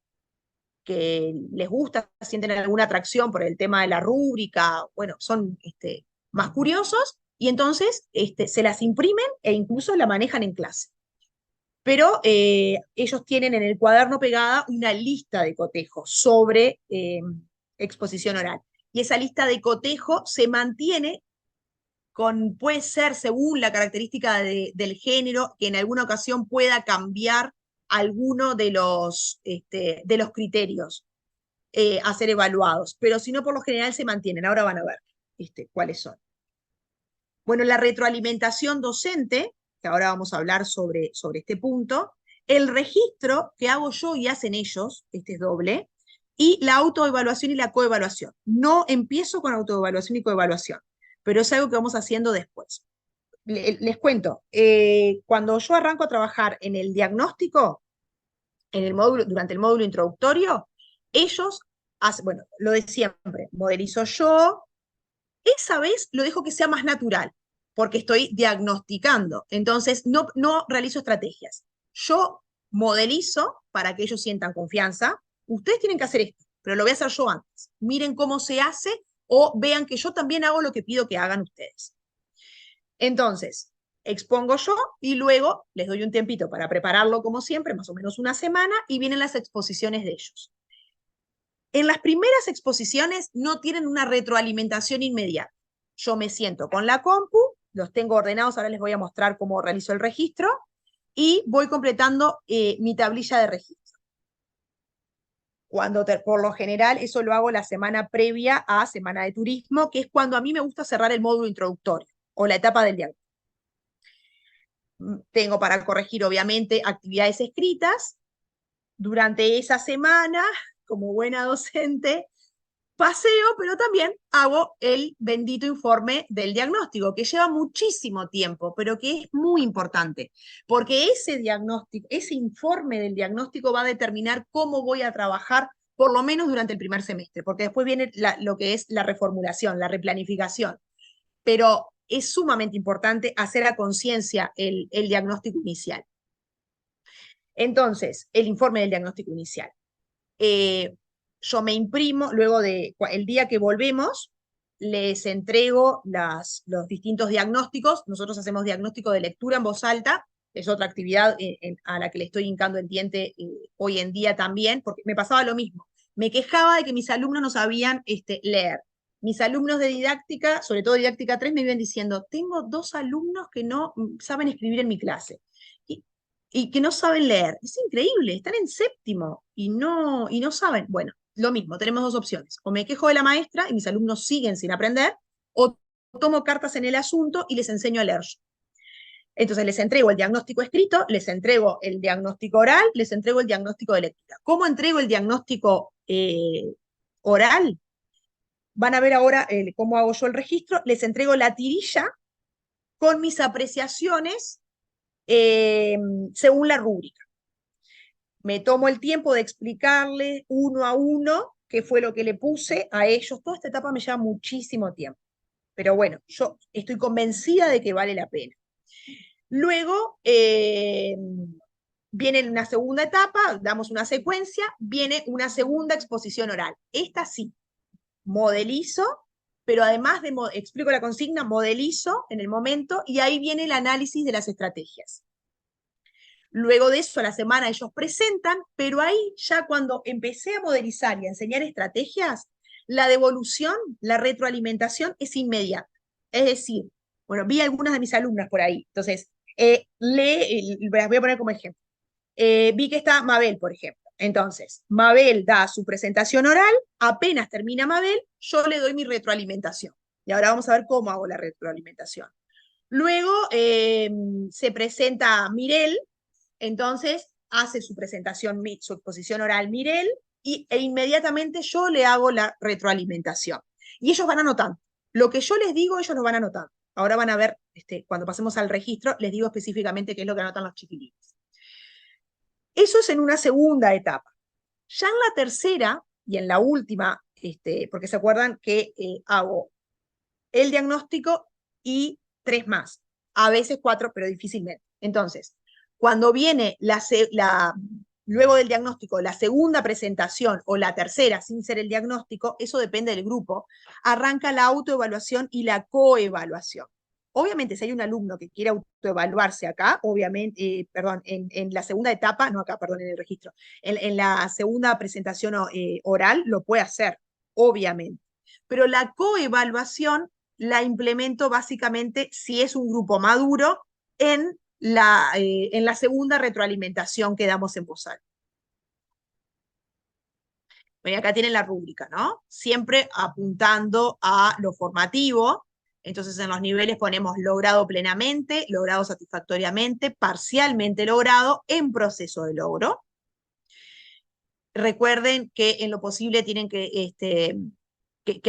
que les gusta, sienten alguna atracción por el tema de la rúbrica, bueno, son más curiosos y entonces se las imprimen e incluso la manejan en clase. Pero ellos tienen en el cuaderno pegada una lista de cotejos sobre exposición oral. Y esa lista de cotejo se mantiene puede ser según la característica del género, que en alguna ocasión pueda cambiar alguno de los criterios a ser evaluados, pero si no, por lo general se mantienen. Ahora van a ver cuáles son. Bueno, la retroalimentación docente, que ahora vamos a hablar sobre este punto, el registro que hago yo y hacen ellos, este es doble, y la autoevaluación y la coevaluación. No empiezo con autoevaluación y coevaluación, pero es algo que vamos haciendo después. Les cuento, cuando yo arranco a trabajar en el diagnóstico, durante el módulo introductorio, ellos hacen, bueno, lo de siempre, modelizo yo, esa vez lo dejo que sea más natural, porque estoy diagnosticando, entonces no realizo estrategias. Yo modelizo para que ellos sientan confianza, ustedes tienen que hacer esto, pero lo voy a hacer yo antes. Miren cómo se hace o vean que yo también hago lo que pido que hagan ustedes. Entonces, expongo yo y luego les doy un tiempito para prepararlo como siempre, más o menos una semana, y vienen las exposiciones de ellos. En las primeras exposiciones no tienen una retroalimentación inmediata. Yo me siento con la compu, los tengo ordenados, ahora les voy a mostrar cómo realizo el registro, y voy completando mi tablilla de registro. Por lo general, eso lo hago la semana previa a Semana de Turismo, que es cuando a mí me gusta cerrar el módulo introductorio o la etapa del diagnóstico. Tengo para corregir, obviamente, actividades escritas. Durante esa semana, como buena docente, paseo, pero también hago el bendito informe del diagnóstico, que lleva muchísimo tiempo, pero que es muy importante, porque ese diagnóstico, ese informe del diagnóstico va a determinar cómo voy a trabajar, por lo menos durante el primer semestre, porque después viene lo que es la reformulación, la replanificación. Pero es sumamente importante hacer a conciencia el diagnóstico inicial. Entonces, el informe del diagnóstico inicial. Yo me imprimo, luego el día que volvemos, les entrego los distintos diagnósticos. Nosotros hacemos diagnóstico de lectura en voz alta, es otra actividad a la que le estoy hincando el diente hoy en día también, porque me pasaba lo mismo. Me quejaba de que mis alumnos no sabían leer. Mis alumnos de didáctica, sobre todo didáctica 3, me iban diciendo, tengo 2 alumnos que no saben escribir en mi clase y que no saben leer. Es increíble, están en séptimo y no saben. Bueno, lo mismo, tenemos 2 opciones. O me quejo de la maestra y mis alumnos siguen sin aprender, o tomo cartas en el asunto y les enseño a leer yo. Entonces les entrego el diagnóstico escrito, les entrego el diagnóstico oral, les entrego el diagnóstico de lectura. ¿Cómo entrego el diagnóstico oral? Van a ver ahora cómo hago yo el registro. Les entrego la tirilla con mis apreciaciones según la rúbrica. Me tomo el tiempo de explicarles uno a uno qué fue lo que le puse a ellos. Toda esta etapa me lleva muchísimo tiempo. Pero bueno, yo estoy convencida de que vale la pena. Luego viene una segunda etapa, damos una secuencia, viene una segunda exposición oral. Esta sí, modelizo, pero además explico la consigna, modelizo en el momento y ahí viene el análisis de las estrategias. Luego de eso, a la semana ellos presentan, pero ahí ya cuando empecé a modelizar y a enseñar estrategias, la devolución, la retroalimentación es inmediata. Es decir, bueno, vi algunas de mis alumnas por ahí, entonces, las voy a poner como ejemplo. Vi que está Mabel, por ejemplo. Entonces, Mabel da su presentación oral, apenas termina Mabel, yo le doy mi retroalimentación. Y ahora vamos a ver cómo hago la retroalimentación. Luego se presenta Mirel, entonces hace su presentación, su exposición oral Mirel, e inmediatamente yo le hago la retroalimentación. Y ellos van anotando. Lo que yo les digo, ellos lo van anotando. Ahora van a ver, cuando pasemos al registro, les digo específicamente qué es lo que anotan los chiquilines. Eso es en una segunda etapa. Ya en la tercera y en la última, porque se acuerdan que hago el diagnóstico y 3 más, a veces 4, pero difícilmente. Entonces, cuando viene luego del diagnóstico, la segunda presentación o la tercera sin ser el diagnóstico, eso depende del grupo, arranca la autoevaluación y la coevaluación. Obviamente, si hay un alumno que quiere autoevaluarse acá, obviamente, perdón, en la segunda etapa, no acá, perdón, en el registro, en la segunda presentación oral, lo puede hacer, obviamente. Pero la coevaluación la implemento básicamente si es un grupo maduro en la segunda retroalimentación que damos en voz alta. Bueno, acá tienen la rúbrica, ¿no? Siempre apuntando a lo formativo. Entonces, en los niveles ponemos logrado plenamente, logrado satisfactoriamente, parcialmente logrado, en proceso de logro. Recuerden que en lo posible tienen que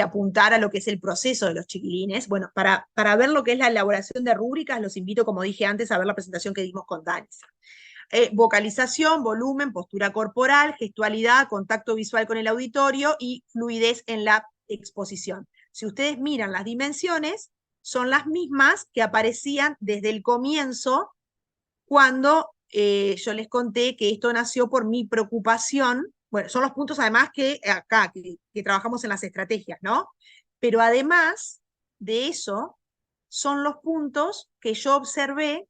apuntar a lo que es el proceso de los chiquilines. Bueno, para ver lo que es la elaboración de rúbricas, los invito, como dije antes, a ver la presentación que dimos con Dani. Vocalización, volumen, postura corporal, gestualidad, contacto visual con el auditorio y fluidez en la exposición. Si ustedes miran las dimensiones, son las mismas que aparecían desde el comienzo cuando yo les conté que esto nació por mi preocupación. Bueno, son los puntos además que acá, que trabajamos en las estrategias, ¿no? Pero además de eso, son los puntos que yo observé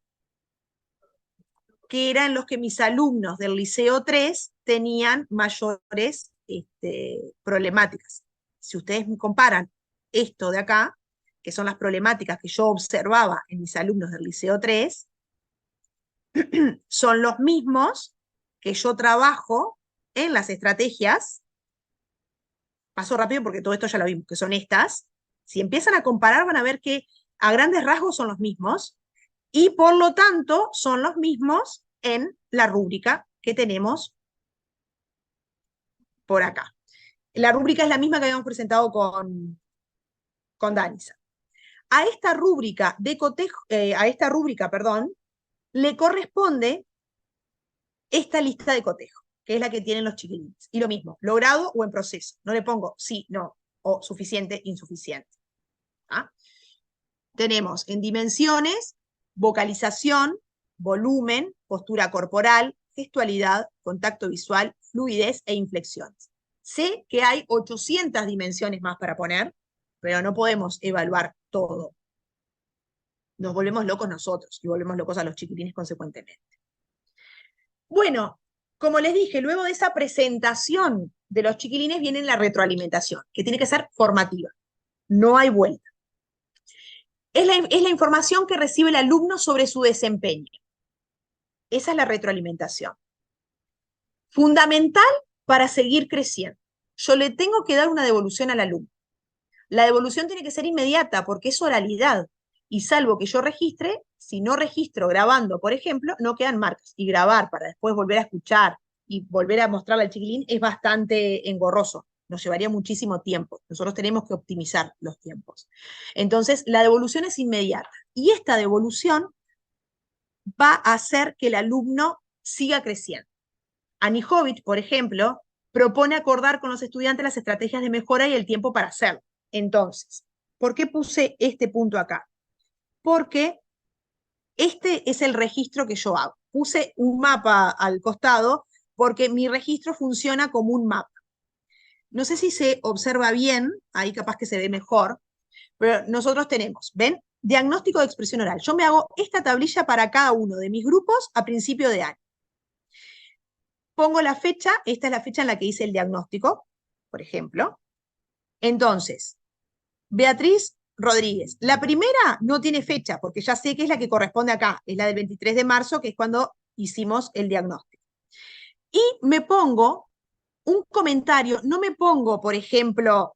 que eran los que mis alumnos del Liceo 3 tenían mayores problemáticas. Si ustedes comparan esto de acá, que son las problemáticas que yo observaba en mis alumnos del Liceo 3, son los mismos que yo trabajo en las estrategias. Paso rápido porque todo esto ya lo vimos, que son estas. Si empiezan a comparar van a ver que a grandes rasgos son los mismos, y por lo tanto son los mismos en la rúbrica que tenemos por acá. La rúbrica es la misma que habíamos presentado con Danisa. A esta rúbrica de cotejo, perdón, le corresponde esta lista de cotejo, que es la que tienen los chiquilines. Y lo mismo, logrado o en proceso. No le pongo sí, no, o suficiente, insuficiente. ¿Ah? Tenemos en dimensiones, vocalización, volumen, postura corporal, gestualidad, contacto visual, fluidez e inflexiones. Sé que hay 800 dimensiones más para poner, pero no podemos evaluar todo. Nos volvemos locos nosotros y volvemos locos a los chiquilines consecuentemente. Bueno, como les dije, luego de esa presentación de los chiquilines viene la retroalimentación, que tiene que ser formativa. No hay vuelta. Es la información que recibe el alumno sobre su desempeño. Esa es la retroalimentación. Fundamental para seguir creciendo. Yo le tengo que dar una devolución al alumno. La devolución tiene que ser inmediata porque es oralidad. Y salvo que yo registre, si no registro grabando, por ejemplo, no quedan marcas. Y grabar para después volver a escuchar y volver a mostrarle al chiquilín es bastante engorroso. Nos llevaría muchísimo tiempo. Nosotros tenemos que optimizar los tiempos. Entonces, la devolución es inmediata. Y esta devolución va a hacer que el alumno siga creciendo. Annie Hobbit, por ejemplo, propone acordar con los estudiantes las estrategias de mejora y el tiempo para hacerlo. Entonces, ¿por qué puse este punto acá? Porque este es el registro que yo hago. Puse un mapa al costado porque mi registro funciona como un mapa. No sé si se observa bien, ahí capaz que se ve mejor, pero nosotros tenemos, ¿ven? Diagnóstico de expresión oral. Yo me hago esta tablilla para cada uno de mis grupos a principio de año. Pongo la fecha, esta es la fecha en la que hice el diagnóstico, por ejemplo. Entonces, Beatriz Rodríguez. La primera no tiene fecha, porque ya sé que es la que corresponde acá, es la del 23 de marzo, que es cuando hicimos el diagnóstico. Y me pongo un comentario, no me pongo, por ejemplo,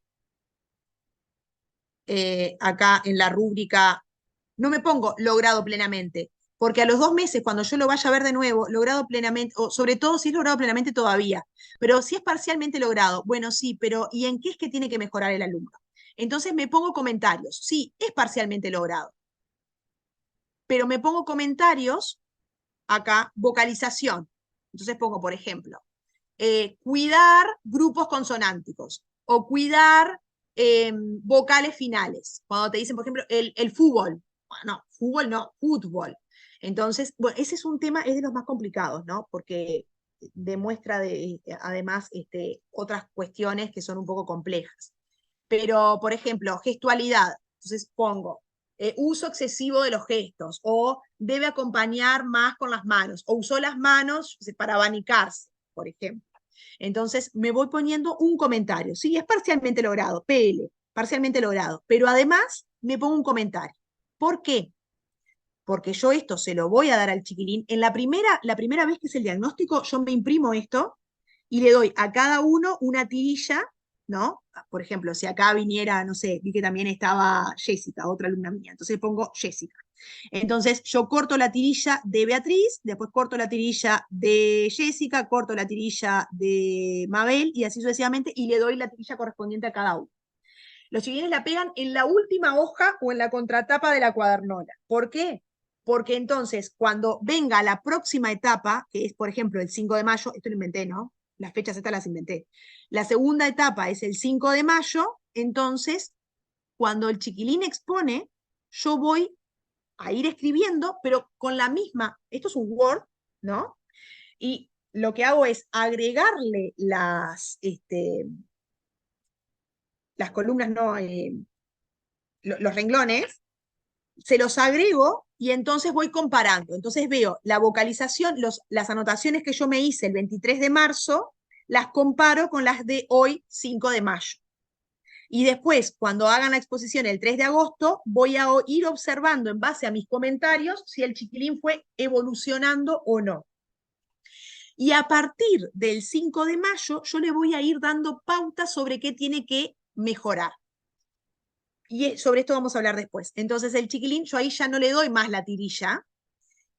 acá en la rúbrica, no me pongo logrado plenamente, porque a los 2 meses, cuando yo lo vaya a ver de nuevo, logrado plenamente, o sobre todo si es logrado plenamente todavía, pero si es parcialmente logrado, bueno, sí, pero ¿y en qué es que tiene que mejorar el alumno? Entonces me pongo comentarios, sí, es parcialmente logrado, pero me pongo comentarios acá, vocalización. Entonces pongo, por ejemplo, cuidar grupos consonánticos o cuidar vocales finales. Cuando te dicen, por ejemplo, el fútbol. Bueno, fútbol no, fútbol. Entonces, bueno, ese es un tema, es de los más complicados, ¿no? Porque demuestra además otras cuestiones que son un poco complejas. Pero, por ejemplo, gestualidad. Entonces pongo uso excesivo de los gestos, o debe acompañar más con las manos, o usó las manos para abanicarse, por ejemplo. Entonces me voy poniendo un comentario. Sí, es parcialmente logrado, PL, parcialmente logrado, pero además me pongo un comentario. ¿Por qué? Porque yo esto se lo voy a dar al chiquilín. En la primera vez que es el diagnóstico, yo me imprimo esto y le doy a cada uno una tirilla, ¿no? Por ejemplo, si acá viniera, no sé, vi que también estaba Jessica, otra alumna mía, entonces pongo Jessica. Entonces yo corto la tirilla de Beatriz, después corto la tirilla de Jessica, corto la tirilla de Mabel y así sucesivamente, y le doy la tirilla correspondiente a cada uno. Los chiquilines la pegan en la última hoja o en la contratapa de la cuadernola. ¿Por qué? Porque entonces, cuando venga la próxima etapa, que es, por ejemplo, el 5 de mayo, esto lo inventé, ¿no? Las fechas estas las inventé. La segunda etapa es el 5 de mayo, entonces, cuando el chiquilín expone, yo voy a ir escribiendo, pero con la misma, esto es un Word, ¿no? Y lo que hago es agregarle las columnas, no, los renglones, se los agrego y entonces voy comparando. Entonces veo la vocalización, las anotaciones que yo me hice el 23 de marzo, las comparo con las de hoy, 5 de mayo. Y después, cuando hagan la exposición el 3 de agosto, voy a ir observando en base a mis comentarios si el chiquilín fue evolucionando o no. Y a partir del 5 de mayo, yo le voy a ir dando pautas sobre qué tiene que mejorar. Y sobre esto vamos a hablar después. Entonces el chiquilín, yo ahí ya no le doy más la tirilla,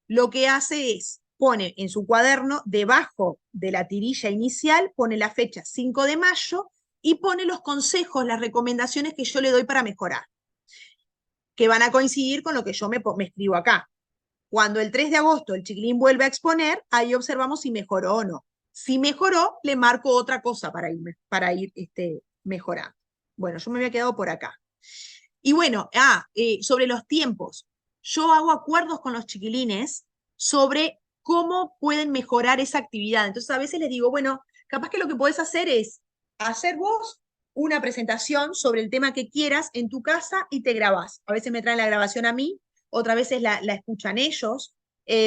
lo que hace es, pone en su cuaderno, debajo de la tirilla inicial, pone la fecha 5 de mayo y pone los consejos, las recomendaciones que yo le doy para mejorar, que van a coincidir con lo que yo me escribo acá. Cuando el 3 de agosto el chiquilín vuelve a exponer, ahí observamos si mejoró o no. Si mejoró, le marco otra cosa para ir mejorando. Bueno, yo me había quedado por acá. Y bueno, sobre los tiempos, yo hago acuerdos con los chiquilines sobre cómo pueden mejorar esa actividad. Entonces a veces les digo, bueno, capaz que lo que podés hacer es hacer vos una presentación sobre el tema que quieras en tu casa y te grabás. A veces me traen la grabación a mí, otras veces la escuchan ellos.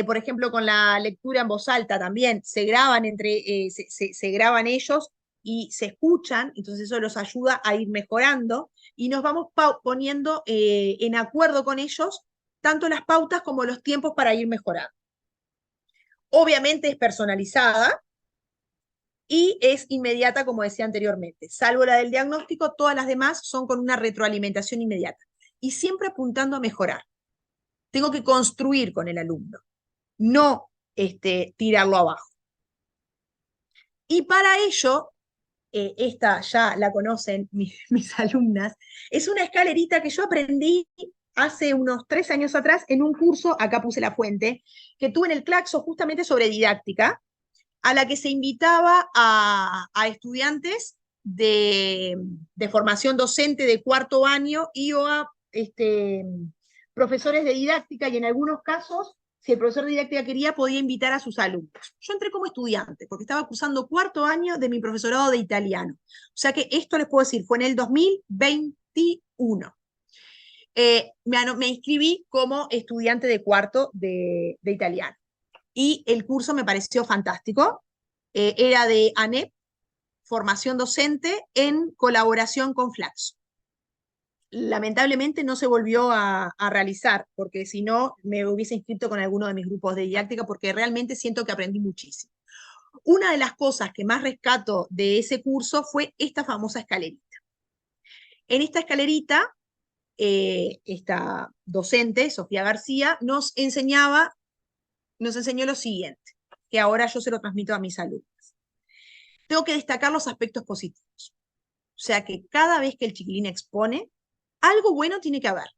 Por ejemplo, con la lectura en voz alta también, se graban se graban ellos y se escuchan, entonces eso los ayuda a ir mejorando y nos vamos poniendo en acuerdo con ellos tanto las pautas como los tiempos para ir mejorando. Obviamente es personalizada y es inmediata, como decía anteriormente. Salvo la del diagnóstico, todas las demás son con una retroalimentación inmediata. Y siempre apuntando a mejorar. Tengo que construir con el alumno, no tirarlo abajo. Y para ello, esta ya la conocen mis alumnas, es una escalerita que yo aprendí hace unos 3 años atrás en un curso, acá puse la fuente, que tuve en el Claxo justamente sobre didáctica, a la que se invitaba a estudiantes de formación docente de 4º año y o a profesores de didáctica, y en algunos casos, si el profesor de didáctica quería, podía invitar a sus alumnos. Yo entré como estudiante, porque estaba cursando 4º año de mi profesorado de italiano. O sea que esto les puedo decir, fue en el 2021. Me inscribí como estudiante de 4º de italiano. Y el curso me pareció fantástico. Era de ANEP, formación docente, en colaboración con Flaxo. Lamentablemente no se volvió a realizar, porque si no me hubiese inscrito con alguno de mis grupos de didáctica, porque realmente siento que aprendí muchísimo. Una de las cosas que más rescato de ese curso fue esta famosa escalerita. En esta escalerita, esta docente, Sofía García, nos enseñó lo siguiente, que ahora yo se lo transmito a mis alumnos. Tengo que destacar los aspectos positivos. O sea que cada vez que el chiquilín expone, algo bueno tiene que haber.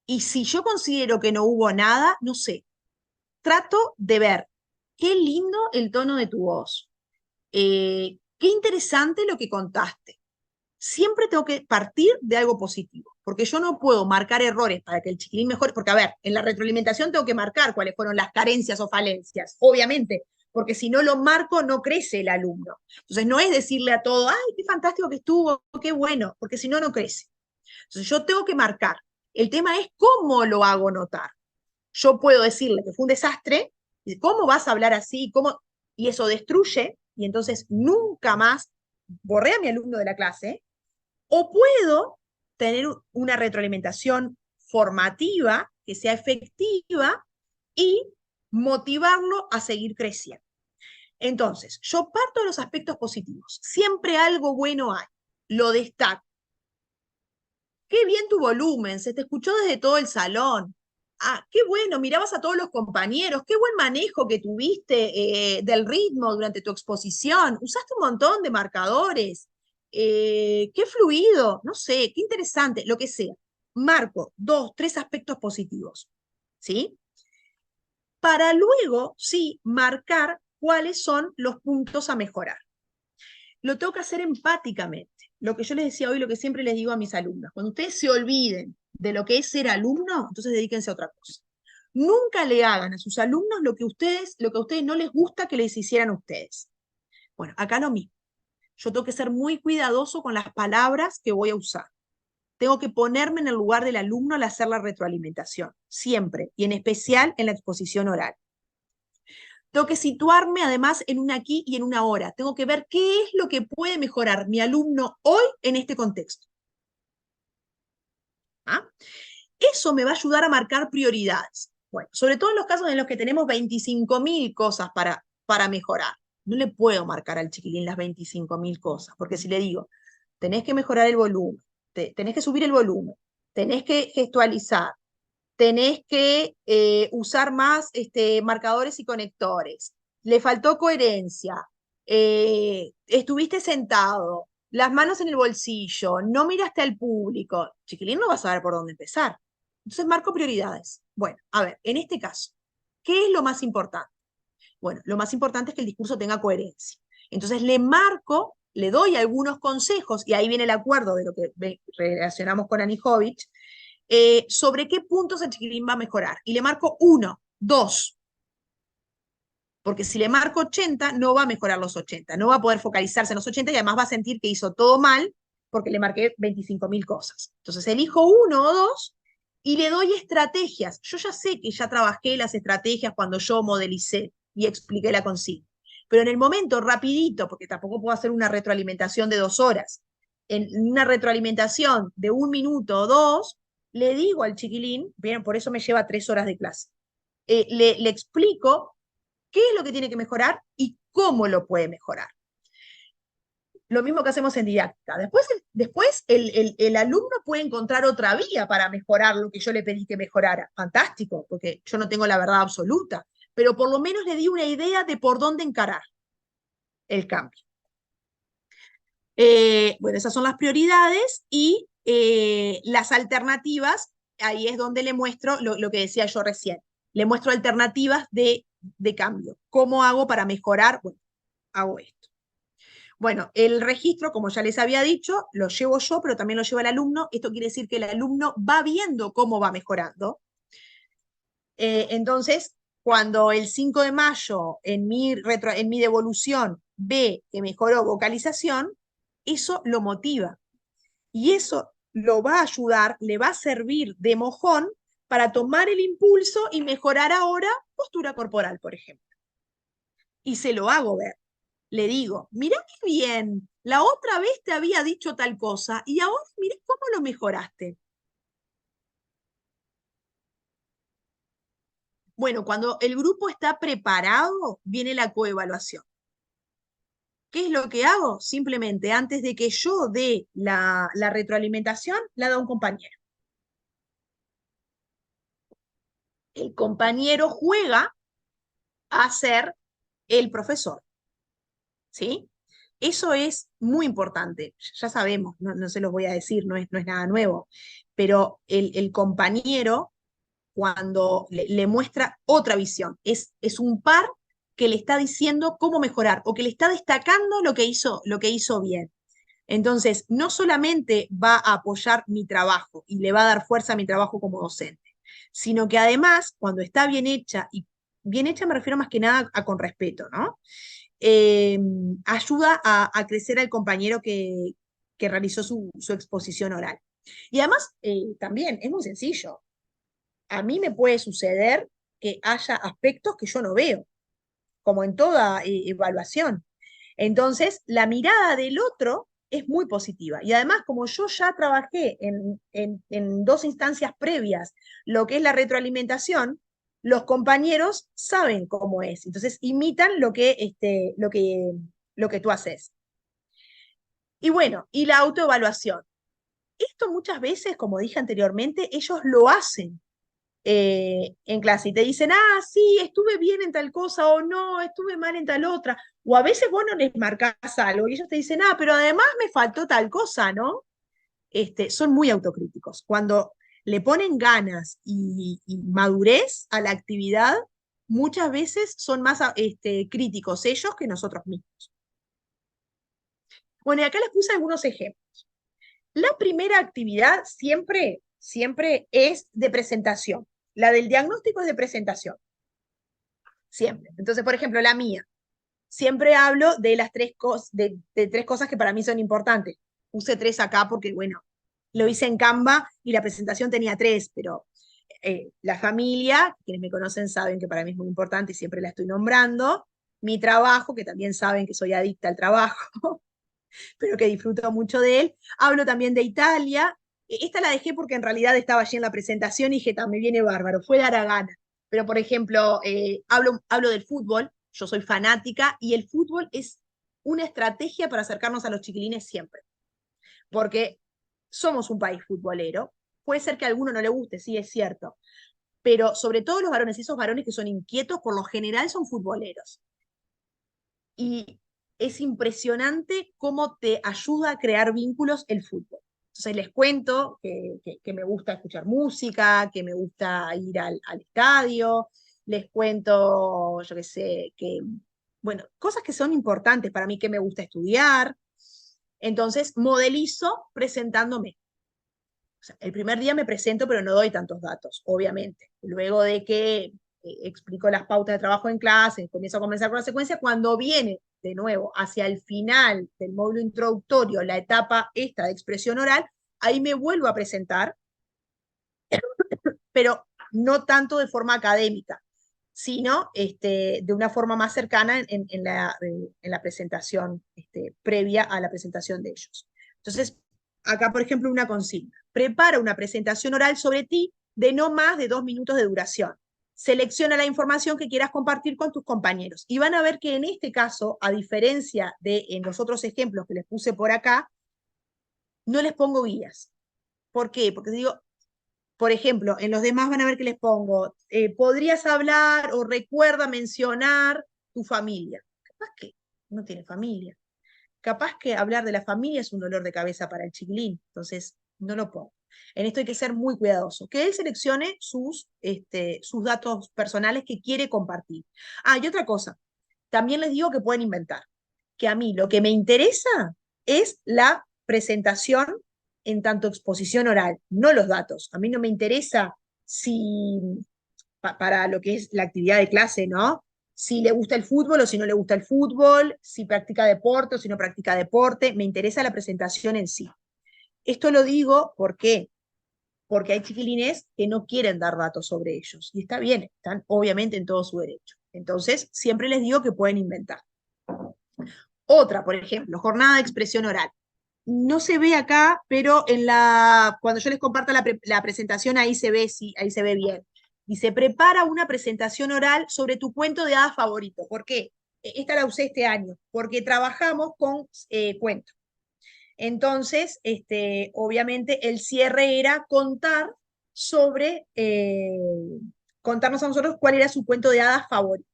Y si yo considero que no hubo nada, no sé, trato de ver qué lindo el tono de tu voz, qué interesante lo que contaste. Siempre tengo que partir de algo positivo, porque yo no puedo marcar errores para que el chiquilín mejore, porque a ver, en la retroalimentación tengo que marcar cuáles fueron las carencias o falencias, obviamente, porque si no lo marco no crece el alumno. Entonces no es decirle a todo, ay, qué fantástico que estuvo, qué bueno, porque si no, no crece. Entonces yo tengo que marcar El tema es cómo lo hago notar. Yo puedo decirle que fue un desastre, y ¿cómo vas a hablar así? ¿Cómo? Y eso destruye, y entonces nunca más borré a mi alumno de la clase, o puedo tener una retroalimentación formativa que sea efectiva y motivarlo a seguir creciendo. Entonces, yo parto de los aspectos positivos. Siempre algo bueno hay. Lo destaco. Qué bien tu volumen, se te escuchó desde todo el salón. Ah, qué bueno, mirabas a todos los compañeros, qué buen manejo que tuviste del ritmo durante tu exposición. Usaste un montón de marcadores. Qué fluido, no sé, qué interesante, lo que sea. Marco dos, tres aspectos positivos, ¿sí? Para luego, sí, marcar cuáles son los puntos a mejorar. Lo tengo que hacer empáticamente. Lo que yo les decía hoy, lo que siempre les digo a mis alumnos, cuando ustedes se olviden de lo que es ser alumno, entonces dedíquense a otra cosa. Nunca le hagan a sus alumnos lo que a ustedes no les gusta que les hicieran a ustedes. Bueno, acá lo mismo. Yo tengo que ser muy cuidadoso con las palabras que voy a usar. Tengo que ponerme en el lugar del alumno al hacer la retroalimentación, siempre, y en especial en la exposición oral. Tengo que situarme además en un aquí y en una ahora. Tengo que ver qué es lo que puede mejorar mi alumno hoy en este contexto. ¿Ah? Eso me va a ayudar a marcar prioridades. Bueno, sobre todo en los casos en los que tenemos 25.000 cosas para mejorar. No le puedo marcar al chiquilín las 25.000 cosas, porque si le digo, tenés que mejorar el volumen, tenés que subir el volumen, tenés que gestualizar, tenés que usar más marcadores y conectores, le faltó coherencia, estuviste sentado, las manos en el bolsillo, no miraste al público, chiquilín no va a saber por dónde empezar. Entonces marco prioridades. Bueno, a ver, en este caso, ¿qué es lo más importante? Bueno, lo más importante es que el discurso tenga coherencia. Entonces le marco, le doy algunos consejos, y ahí viene el acuerdo de lo que relacionamos con Anijovic, sobre qué puntos el chiquilín va a mejorar. Y le marco 1, 2. Porque si le marco 80, no va a mejorar los 80. No va a poder focalizarse en los 80 y además va a sentir que hizo todo mal porque le marqué 25.000 cosas. Entonces elijo 1 o 2 y le doy estrategias. Yo ya sé que ya trabajé las estrategias cuando yo modelicé y expliqué la consigna. Pero en el momento, rapidito, porque tampoco puedo hacer una retroalimentación de 2 horas, en una retroalimentación de 1 minuto o 2, le digo al chiquilín, bien, por eso me lleva 3 horas de clase, le explico qué es lo que tiene que mejorar y cómo lo puede mejorar. Lo mismo que hacemos en didáctica. Después el alumno puede encontrar otra vía para mejorar lo que yo le pedí que mejorara. Fantástico, porque yo no tengo la verdad absoluta, pero por lo menos le di una idea de por dónde encarar el cambio. Bueno, esas son las prioridades y las alternativas, ahí es donde le muestro lo que decía yo recién. Le muestro alternativas de cambio. ¿Cómo hago para mejorar? Bueno, hago esto. Bueno, el registro, como ya les había dicho, lo llevo yo, pero también lo lleva el alumno. Esto quiere decir que el alumno va viendo cómo va mejorando. Entonces, cuando el 5 de mayo en mi devolución ve que mejoró vocalización, eso lo motiva. Y eso lo va a ayudar, le va a servir de mojón para tomar el impulso y mejorar ahora postura corporal, por ejemplo. Y se lo hago ver. Le digo, mirá qué bien, la otra vez te había dicho tal cosa y ahora mirá cómo lo mejoraste. Bueno, cuando el grupo está preparado, viene la coevaluación. ¿Qué es lo que hago? Simplemente antes de que yo dé la retroalimentación, la da un compañero. El compañero juega a ser el profesor, ¿sí? Eso es muy importante, ya sabemos, no se los voy a decir, no es nada nuevo, pero el compañero cuando le muestra otra visión, es un par que le está diciendo cómo mejorar o que le está destacando lo que hizo bien. Entonces, no solamente va a apoyar mi trabajo y le va a dar fuerza a mi trabajo como docente, sino que además, cuando está bien hecha, y bien hecha me refiero más que nada a con respeto, ¿no? Ayuda a crecer al compañero que realizó su exposición oral. Y además, también es muy sencillo. A mí me puede suceder que haya aspectos que yo no veo, como en toda evaluación. Entonces, la mirada del otro es muy positiva. Y además, como yo ya trabajé en dos instancias previas lo que es la retroalimentación, los compañeros saben cómo es. Entonces, imitan lo que tú haces. Y bueno, y la autoevaluación. Esto muchas veces, como dije anteriormente, ellos lo hacen en clase y te dicen, ah, sí, estuve bien en tal cosa o no, estuve mal en tal otra. O a veces vos no les marcás algo y ellos te dicen, ah, pero además me faltó tal cosa, ¿no? Son muy autocríticos. Cuando le ponen ganas y madurez a la actividad, muchas veces son más críticos ellos que nosotros mismos. Bueno, y acá les puse algunos ejemplos. La primera actividad siempre es de presentación. La del diagnóstico es de presentación. Siempre. Entonces, por ejemplo, la mía. Siempre hablo de las de tres cosas que para mí son importantes. Puse tres acá porque, bueno, lo hice en Canva y la presentación tenía tres, pero la familia, quienes me conocen saben que para mí es muy importante y siempre la estoy nombrando. Mi trabajo, que también saben que soy adicta al trabajo, pero que disfruto mucho de él. Hablo también de Italia. Esta la dejé porque en realidad estaba allí en la presentación y dije, me viene bárbaro, fue dar a gana. Pero, por ejemplo, hablo del fútbol, yo soy fanática y el fútbol es una estrategia para acercarnos a los chiquilines siempre, porque somos un país futbolero. Puede ser que a alguno no le guste, sí, es cierto, pero sobre todo los varones, esos varones que son inquietos, por lo general son futboleros. Y es impresionante cómo te ayuda a crear vínculos el fútbol. Entonces les cuento que me gusta escuchar música, que me gusta ir al estadio, les cuento, yo qué sé, bueno, cosas que son importantes para mí, que me gusta estudiar. Entonces modelizo presentándome. O sea, el primer día me presento, pero no doy tantos datos, obviamente. Luego de que explico las pautas de trabajo en clase, comienzo a comenzar con la secuencia, cuando viene de nuevo hacia el final del módulo introductorio, la etapa esta de expresión oral, ahí me vuelvo a presentar, pero no tanto de forma académica, sino de una forma más cercana en la presentación previa a la presentación de ellos. Entonces, acá, por ejemplo, una consigna. Prepara una presentación oral sobre ti de no más de 2 minutos de duración. Selecciona la información que quieras compartir con tus compañeros. Y van a ver que en este caso, a diferencia de en los otros ejemplos que les puse por acá, no les pongo guías. ¿Por qué? Porque digo, por ejemplo, en los demás van a ver que les pongo, podrías hablar o recuerda mencionar tu familia. Capaz que no tiene familia. Capaz que hablar de la familia es un dolor de cabeza para el chiquilín, entonces no lo pongo. En esto hay que ser muy cuidadoso, que él seleccione sus datos personales que quiere compartir. Ah, y otra cosa, también les digo que pueden inventar, que a mí lo que me interesa es la presentación en tanto exposición oral, no los datos. A mí no me interesa si, para lo que es la actividad de clase, ¿no? Si le gusta el fútbol o si no le gusta el fútbol, si practica deporte o si no practica deporte, me interesa la presentación en sí. Esto lo digo porque hay chiquilines que no quieren dar datos sobre ellos, y está bien, están obviamente en todo su derecho. Entonces, siempre les digo que pueden inventar. Otra, por ejemplo, jornada de expresión oral. No se ve acá, pero cuando yo les comparto la presentación, ahí se ve, sí, ahí se ve bien. Dice, prepara una presentación oral sobre tu cuento de hadas favorito. ¿Por qué? Esta la usé este año, porque trabajamos con cuentos. Entonces, obviamente, el cierre era contarnos a nosotros cuál era su cuento de hadas favorito.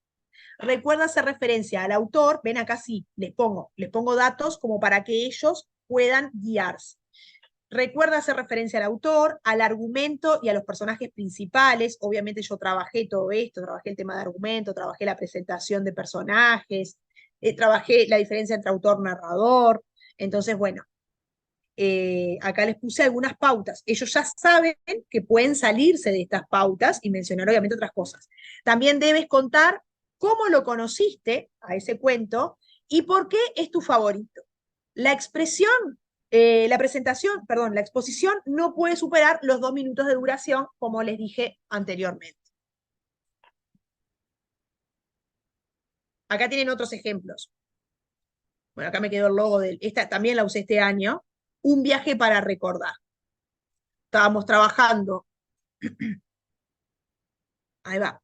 Recuerda hacer referencia al autor, ven acá sí, les pongo datos como para que ellos puedan guiarse. Recuerda hacer referencia al autor, al argumento y a los personajes principales. Obviamente yo trabajé todo esto, trabajé el tema de argumento, trabajé la presentación de personajes, trabajé la diferencia entre autor-narrador. Entonces, bueno, acá les puse algunas pautas. Ellos ya saben que pueden salirse de estas pautas y mencionar obviamente otras cosas. También debes contar cómo lo conociste a ese cuento y por qué es tu favorito. La expresión La presentación, perdón, la exposición no puede superar los 2 minutos de duración, como les dije anteriormente. Acá tienen otros ejemplos. Bueno, acá me quedó el logo de esta, también la usé este año. Un viaje para recordar. Estábamos trabajando, ahí va,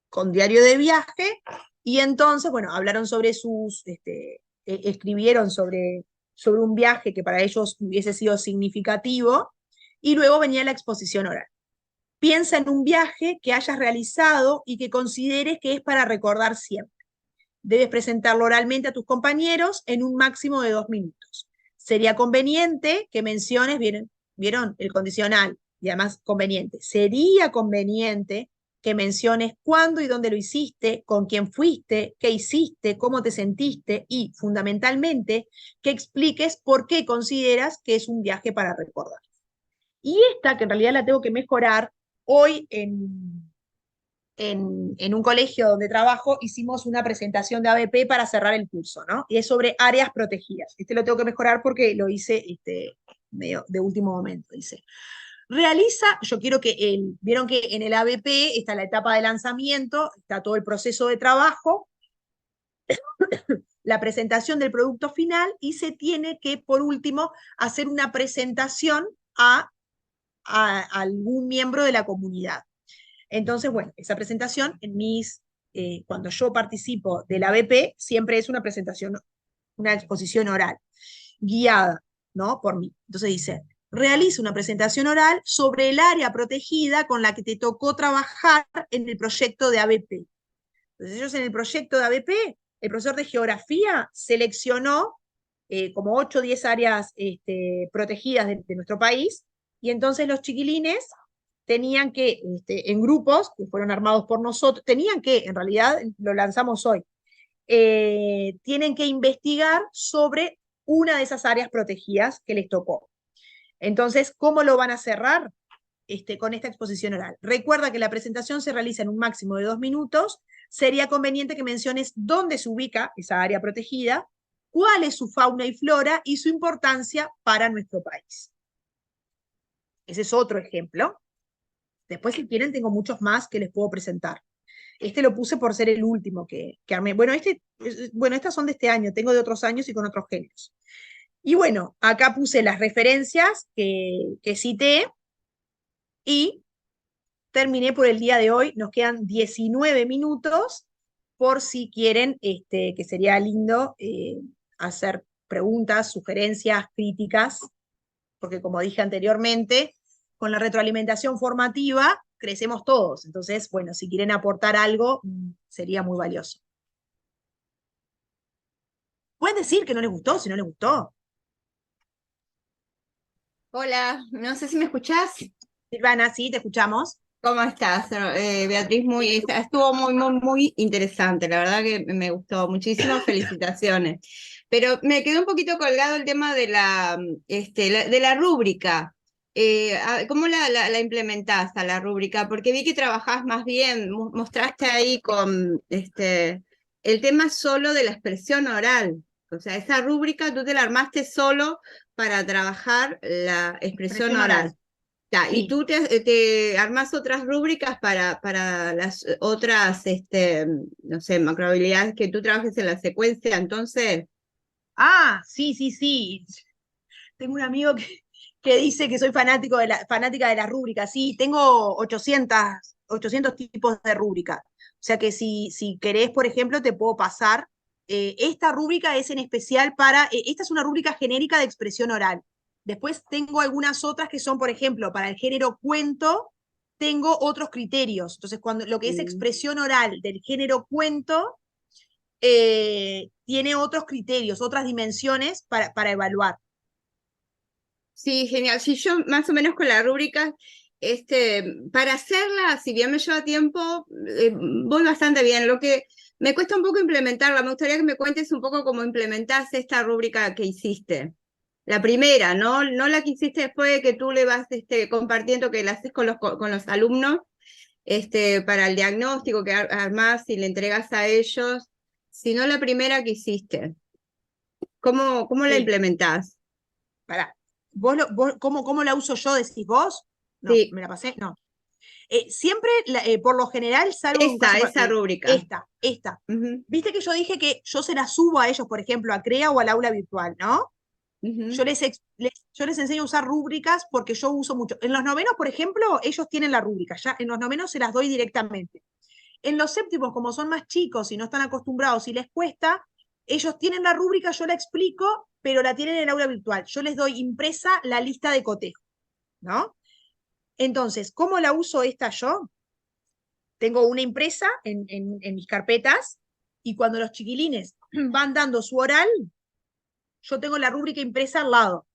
con diario de viaje, y entonces, bueno, hablaron sobre escribieron sobre un viaje que para ellos hubiese sido significativo, y luego venía la exposición oral. Piensa en un viaje que hayas realizado y que consideres que es para recordar siempre. Debes presentarlo oralmente a tus compañeros en un máximo de 2 minutos. Sería conveniente que menciones, ¿vieron? El condicional, y además conveniente. Sería conveniente que menciones cuándo y dónde lo hiciste, con quién fuiste, qué hiciste, cómo te sentiste y, fundamentalmente, que expliques por qué consideras que es un viaje para recordar. Y esta, que en realidad la tengo que mejorar, hoy en un colegio donde trabajo hicimos una presentación de ABP para cerrar el curso, ¿no? Y es sobre áreas protegidas. Este lo tengo que mejorar porque lo hice medio de último momento, dice. Realiza, yo quiero que vieron que en el ABP está la etapa de lanzamiento, está todo el proceso de trabajo, la presentación del producto final y se tiene que, por último, hacer una presentación a algún miembro de la comunidad. Entonces, bueno, esa presentación cuando yo participo del ABP, siempre es una presentación, una exposición oral, guiada, ¿no? Por mí. Entonces dice, realiza una presentación oral sobre el área protegida con la que te tocó trabajar en el proyecto de ABP. Entonces ellos en el proyecto de ABP, el profesor de geografía seleccionó como 8 o 10 áreas protegidas de nuestro país, y entonces los chiquilines tenían que, en grupos que fueron armados por nosotros, en realidad lo lanzamos hoy, tienen que investigar sobre una de esas áreas protegidas que les tocó. Entonces, ¿cómo lo van a cerrar? Con esta exposición oral. Recuerda que la presentación se realiza en un máximo de 2 minutos. Sería conveniente que menciones dónde se ubica esa área protegida, cuál es su fauna y flora y su importancia para nuestro país. Ese es otro ejemplo. Después, si quieren, tengo muchos más que les puedo presentar. Este lo puse por ser el último que armé. Bueno, estas son de este año, tengo de otros años y con otros géneros. Y bueno, acá puse las referencias que cité y terminé por el día de hoy. Nos quedan 19 minutos por si quieren, que sería lindo hacer preguntas, sugerencias, críticas, porque como dije anteriormente, con la retroalimentación formativa crecemos todos. Entonces, bueno, si quieren aportar algo, sería muy valioso. Pueden decir que no les gustó, si no les gustó. Hola, no sé si me escuchás. Silvana, sí, te escuchamos. ¿Cómo estás, Beatriz? Estuvo muy interesante, la verdad que me gustó muchísimo, felicitaciones. Pero me quedó un poquito colgado el tema de la rúbrica. ¿Cómo la implementás a la rúbrica? Porque vi que trabajás más bien, mostraste ahí con el tema solo de la expresión oral. O sea, esa rúbrica tú te la armaste solo para trabajar la expresión oral. Ya, Sí. y tú te armas otras rúbricas para las otras, no sé, macrohabilidades que tú trabajes en la secuencia, entonces. Ah, sí. Tengo un amigo que dice que soy fanática de las rúbricas. Sí, tengo 800 tipos de rúbrica. O sea que si querés, por ejemplo, te puedo pasar. Esta rúbrica es en especial esta es una rúbrica genérica de expresión oral. Después tengo algunas otras que son, por ejemplo, para el género cuento, tengo otros criterios. Entonces, cuando lo que es expresión oral del género cuento, tiene otros criterios, otras dimensiones para evaluar. Sí, genial. Sí, yo más o menos con la rúbrica, para hacerla, si bien me lleva tiempo, voy bastante bien. Lo que me cuesta un poco implementarla, me gustaría que me cuentes un poco cómo implementaste esta rúbrica que hiciste. La primera, no la que hiciste después de que tú le vas compartiendo, que la haces con los alumnos, para el diagnóstico que armás y le entregas a ellos, sino la primera que hiciste. ¿Cómo la implementás? Pará, ¿cómo la uso yo, decís vos? No, Sí, ¿me la pasé? No. Siempre, por lo general, salvo en un caso, esa rúbrica. esta. Ujú, Viste que yo dije que yo se la subo a ellos, por ejemplo, a CREA o al aula virtual, ¿no? ujú. Yo les enseño a usar rúbricas porque yo uso mucho. En los novenos, por ejemplo, ellos tienen la rúbrica, ya en los novenos se las doy directamente. En los séptimos, como son más chicos y no están acostumbrados y les cuesta, ellos tienen la rúbrica, yo la explico, pero la tienen en el aula virtual. Yo les doy impresa la lista de cotejo, ¿no? Entonces, ¿cómo la uso esta yo? Tengo una impresa en mis carpetas y cuando los chiquilines van dando su oral, yo tengo la rúbrica impresa al lado.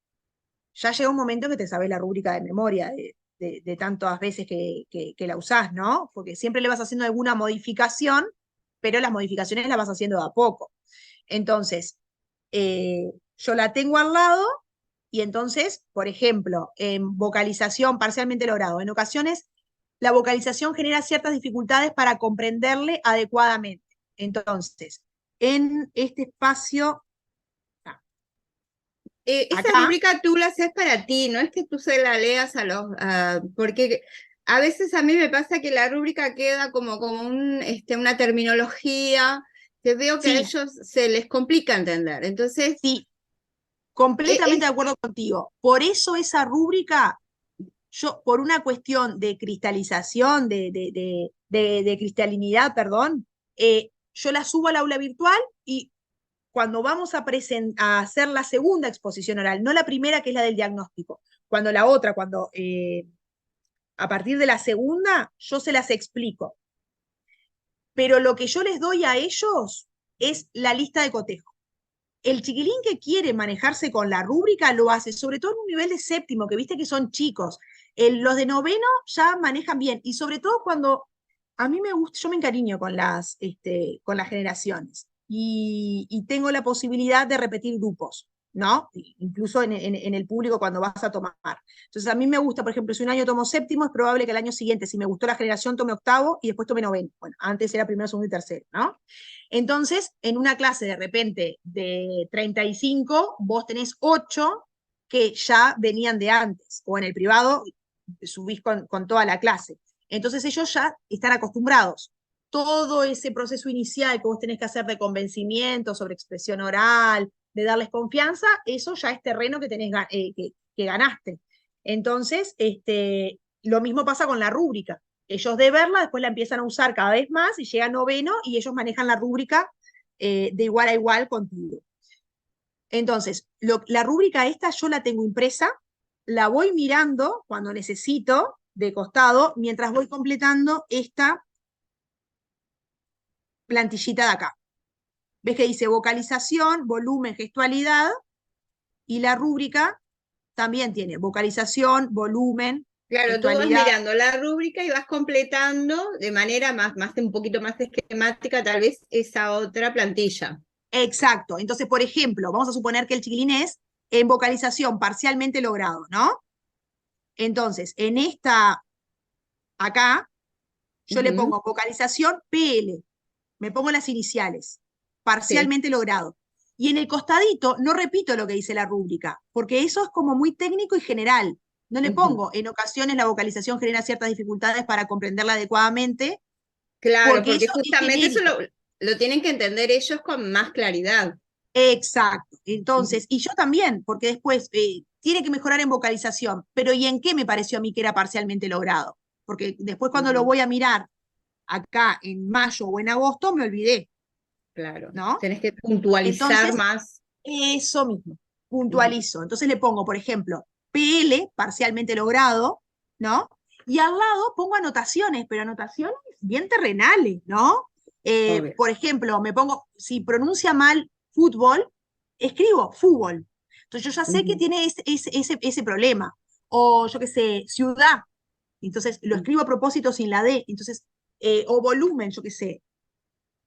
Ya llega un momento que te sabes la rúbrica de memoria de tantas veces que la usás, ¿no? Porque siempre le vas haciendo alguna modificación, pero las modificaciones las vas haciendo de a poco. Entonces, yo la tengo al lado y entonces, por ejemplo, en vocalización parcialmente logrado, en ocasiones la vocalización genera ciertas dificultades para comprenderle adecuadamente. Entonces, en este espacio, Esa acá, rúbrica tú la haces para ti, no es que tú se la leas porque a veces a mí me pasa que la rúbrica queda como una terminología que veo que a sí, ellos se les complica entender. Entonces, sí, completamente de es, acuerdo contigo. Por eso esa rúbrica, yo, por una cuestión de cristalización, de cristalinidad, perdón, yo la subo al aula virtual y cuando vamos a hacer la segunda exposición oral, no la primera que es la del diagnóstico, cuando la otra, a partir de la segunda, yo se las explico. Pero lo que yo les doy a ellos es la lista de cotejo. El chiquilín que quiere manejarse con la rúbrica lo hace, sobre todo en un nivel de séptimo, que viste que son chicos. Los de noveno ya manejan bien, y sobre todo cuando a mí me gusta, yo me encariño con las generaciones y tengo la posibilidad de repetir grupos, ¿no? Incluso en el público cuando vas a tomar. Entonces a mí me gusta, por ejemplo, si un año tomo séptimo, es probable que el año siguiente, si me gustó la generación, tome octavo y después tome noveno. Bueno, antes era primero, segundo y tercero, ¿no? Entonces, en una clase de repente de 35, vos tenés 8 que ya venían de antes, o en el privado subís con toda la clase. Entonces ellos ya están acostumbrados. Todo ese proceso inicial que vos tenés que hacer de convencimiento, sobre expresión oral, de darles confianza, eso ya es terreno que ganaste. Entonces, lo mismo pasa con la rúbrica. Ellos de verla, después la empiezan a usar cada vez más y llega noveno y ellos manejan la rúbrica de igual a igual contigo. Entonces, la rúbrica esta yo la tengo impresa, la voy mirando cuando necesito de costado, mientras voy completando esta plantillita de acá. ¿Ves que dice vocalización, volumen, gestualidad? Y la rúbrica también tiene vocalización, volumen, claro, tú vas gestualidad. mirando la rúbrica y vas completando de manera un poquito más esquemática, tal vez esa otra plantilla. Exacto. Entonces, por ejemplo, vamos a suponer que el chiquilín es en vocalización parcialmente logrado, ¿no? Entonces, en esta, acá, yo le Ujú, pongo vocalización PL, me pongo las iniciales, sí. parcialmente logrado. Y en el costadito no repito lo que dice la rúbrica, porque eso es como muy técnico y general. No le Ujú. pongo, en ocasiones la vocalización genera ciertas dificultades para comprenderla adecuadamente, Claro, porque porque eso es justamente eso genérico. lo tienen que entender ellos con más claridad. Exacto. Ujú, Entonces, y yo también, porque después tiene que mejorar en vocalización, pero ¿y en qué me pareció a mí que era parcialmente logrado? Porque después cuando lo ujú, voy a mirar acá en mayo o en agosto, me olvidé, claro, ¿no? tenés que puntualizar Entonces, más. eso mismo, Ujú, puntualizo. Entonces le pongo, por ejemplo, PL, parcialmente logrado, ¿no? Y al lado pongo anotaciones, pero anotaciones bien terrenales, ¿no? obvio. Por ejemplo, me pongo, si pronuncia mal fútbol, escribo fútbol. Entonces yo ya sé que Ujú, tiene ese problema. O yo qué sé, ciudad. Entonces lo ujú, escribo a propósito sin la D. Entonces, o volumen, yo qué sé,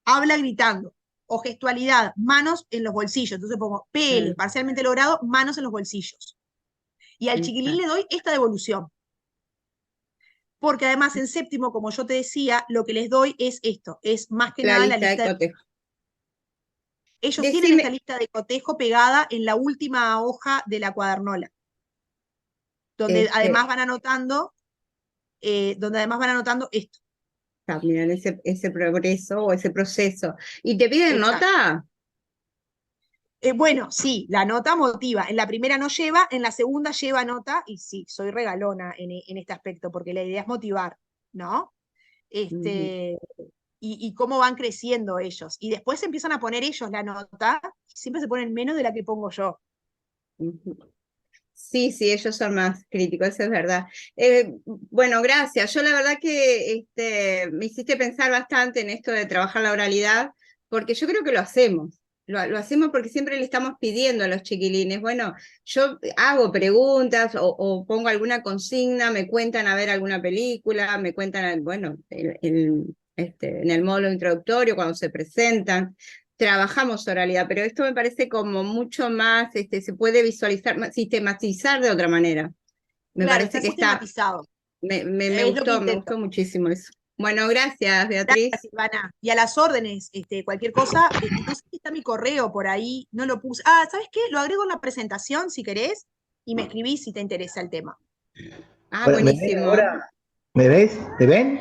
habla gritando, o gestualidad, manos en los bolsillos. Entonces pongo PL, mm, parcialmente logrado, manos en los bolsillos. Y al chiquilín le exacto. doy esta devolución. Porque además en séptimo, como yo te decía, lo que les doy es esto, es más que La nada la lista de lista de... cotejo. Ellos tienen esta lista de cotejo pegada en la última hoja de la cuadernola, donde además van anotando esto. Miran ese progreso o ese proceso. ¿Y te piden Exacto. nota? Bueno, sí, la nota motiva. En la primera no lleva, en la segunda lleva nota, y sí, soy regalona en este aspecto, porque la idea es motivar, ¿no? Y cómo van creciendo ellos. Y después empiezan a poner ellos la nota, y siempre se ponen menos de la que pongo yo. Sí, sí, ellos son más críticos, eso es verdad. Bueno, gracias. Yo la verdad que me hiciste pensar bastante en esto de trabajar la oralidad, porque yo creo que lo hacemos. Lo hacemos porque siempre le estamos pidiendo a los chiquilines. Bueno, yo hago preguntas o pongo alguna consigna, me cuentan a ver alguna película, me cuentan, bueno, en el módulo introductorio, cuando se presentan. Trabajamos oralidad, pero esto me parece como mucho más, se puede visualizar, sistematizar de otra manera. Me Claro, parece está que sistematizado. me gustó muchísimo eso. Bueno, gracias, Beatriz. Gracias, Silvana. Y a las órdenes, cualquier cosa, no sé si está mi correo por ahí, no lo puse. Ah, ¿sabes qué? Lo agrego en la presentación si querés y me escribís si te interesa el tema. Ah, Bueno, ¿me ven buenísimo. ahora? ¿Me ves? ¿Me ven?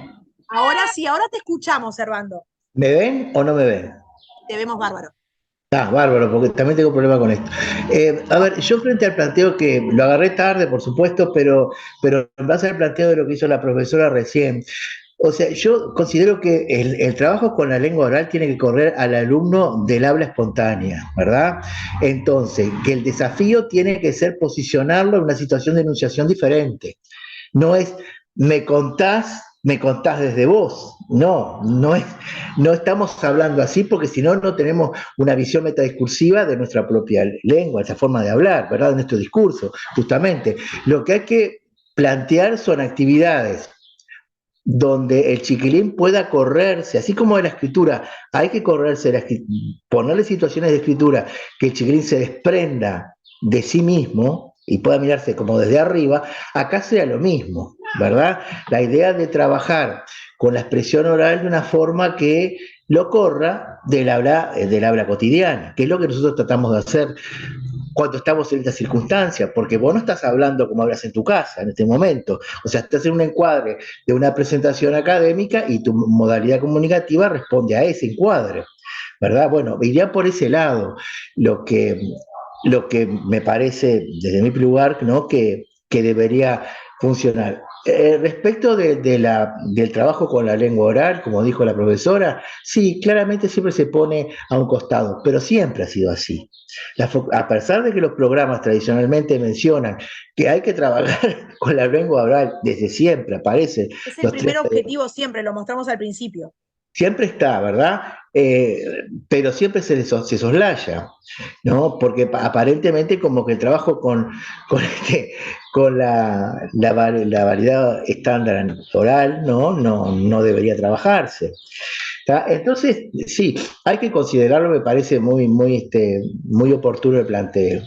Ahora sí, ahora te escuchamos, Servando. ¿Me ven o no me ven? Te vemos bárbaro. Ah, bárbaro, porque también tengo problema con esto. A ver, yo frente al planteo que lo agarré tarde, por supuesto, pero en base al planteo de lo que hizo la profesora recién, o sea, yo considero que el trabajo con la lengua oral tiene que correr al alumno del habla espontánea, ¿verdad? Entonces, que el desafío tiene que ser posicionarlo en una situación de enunciación diferente. No es, me contás desde vos. No, no estamos hablando así porque si no, no tenemos una visión metadiscursiva de nuestra propia lengua, esa forma de hablar, ¿verdad? De nuestro discurso, justamente. Lo que hay que plantear son actividades donde el chiquilín pueda correrse, así como de la escritura, hay que correrse, ponerle situaciones de escritura que el chiquilín se desprenda de sí mismo y pueda mirarse como desde arriba, acá sea lo mismo, ¿verdad? La idea de trabajar con la expresión oral de una forma que lo corra del habla cotidiana, que es lo que nosotros tratamos de hacer cuando estamos en esta circunstancia, porque vos no estás hablando como hablas en tu casa en este momento, o sea, estás en un encuadre de una presentación académica y tu modalidad comunicativa responde a ese encuadre, ¿verdad? Bueno, iría por ese lado, lo que me parece, desde mi lugar, ¿no? que debería funcionar. Respecto del trabajo con la lengua oral, como dijo la profesora, sí, claramente siempre se pone a un costado, pero siempre ha sido así. A pesar de que los programas tradicionalmente mencionan que hay que trabajar con la lengua oral, desde siempre aparece. Es el primer objetivo siempre, lo mostramos al principio. Siempre está, ¿verdad? Pero siempre se soslaya, ¿no? Porque aparentemente como que el trabajo con la variedad estándar oral, no debería trabajarse. Entonces, sí, hay que considerarlo, me parece muy oportuno el planteo.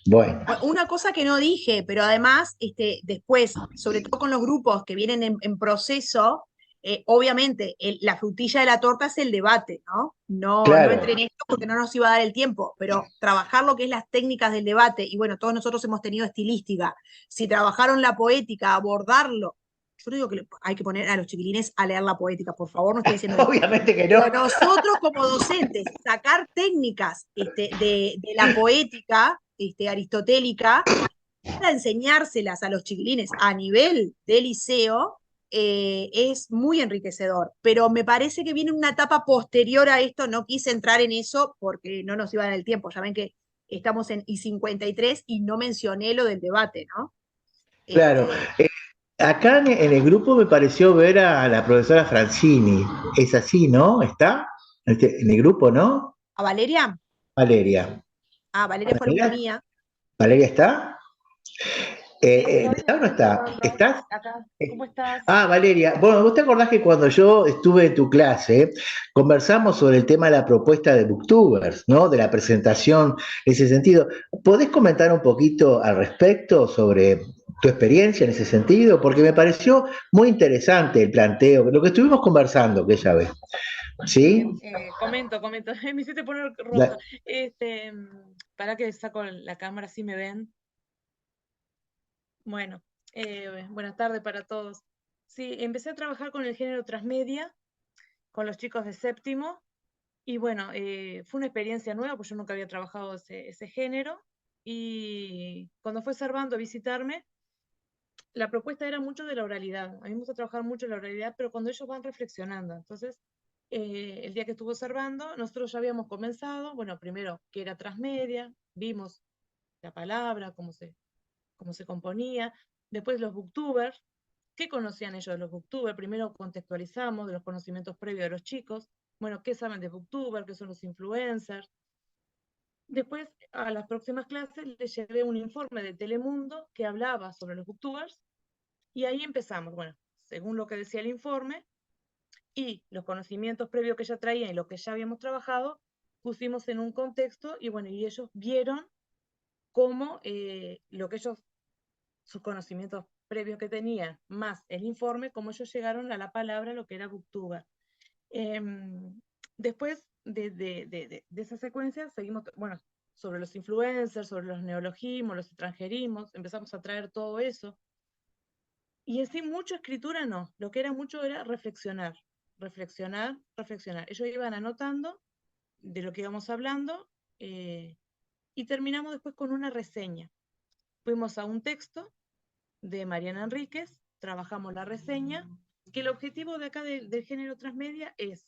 Bueno. Una cosa que no dije, pero además, después, sobre todo con los grupos que vienen en proceso, obviamente la frutilla de la torta es el debate, ¿no? Claro. No entré en esto porque no nos iba a dar el tiempo, pero trabajar lo que es las técnicas del debate, y bueno, todos nosotros hemos tenido estilística, si trabajaron la poética, abordarlo. Yo no digo que hay que poner a los chiquilines a leer la poética, por favor, no estoy diciendo Obviamente que no. Pero nosotros como docentes, sacar técnicas de la poética aristotélica para enseñárselas a los chiquilines a nivel de liceo es muy enriquecedor, pero me parece que viene una etapa posterior a esto, no quise entrar en eso porque no nos iba a dar el tiempo, ya ven que estamos en I53 y no mencioné lo del debate, ¿no? Claro. Acá en el grupo me pareció ver a la profesora Francini. Es así, ¿no? ¿Está? En el grupo, ¿no? ¿A Valeria? Valeria. Ah, Valeria fue alumna mía. ¿Valeria está? ¿Está o no está? ¿Estás? Acá. ¿Cómo estás? Ah, Valeria. Bueno, ¿vos te acordás que cuando yo estuve en tu clase, conversamos sobre el tema de la propuesta de Booktubers, ¿no? De la presentación en ese sentido. ¿Podés comentar un poquito al respecto sobre tu experiencia en ese sentido? Porque me pareció muy interesante el planteo, lo que estuvimos conversando aquella vez. ¿Sí? Comento, me hiciste poner Da- roja. Para que saco la cámara, si me ven. Bueno, buenas tardes para todos. Sí, empecé a trabajar con el género transmedia, con los chicos de séptimo, y bueno, fue una experiencia nueva, pues yo nunca había trabajado ese género, y cuando fue Servando a visitarme, la propuesta era mucho de la oralidad. A mí me gusta trabajar mucho en la oralidad, pero cuando ellos van reflexionando. Entonces, el día que estuvo observando, nosotros ya habíamos comenzado, bueno, primero que era transmedia, vimos la palabra, cómo se componía, después los booktubers, qué conocían ellos de los booktubers, primero contextualizamos de los conocimientos previos de los chicos, bueno, qué saben de booktubers, qué son los influencers. Después, a las próximas clases, les llevé un informe de Telemundo que hablaba sobre los booktubers. Y ahí empezamos, bueno, según lo que decía el informe y los conocimientos previos que ya traían y lo que ya habíamos trabajado, pusimos en un contexto y bueno, y ellos vieron cómo lo que ellos, sus conocimientos previos que tenían, más el informe, cómo ellos llegaron a la palabra, lo que era booktuber. Después de esa secuencia, seguimos, bueno, sobre los influencers, sobre los neologismos, los extranjerismos, empezamos a traer todo eso. Y en sí, mucha escritura no, lo que era mucho era reflexionar, reflexionar, reflexionar. Ellos iban anotando de lo que íbamos hablando y terminamos después con una reseña. Fuimos a un texto de Mariana Enríquez, trabajamos la reseña, que el objetivo de acá del género transmedia es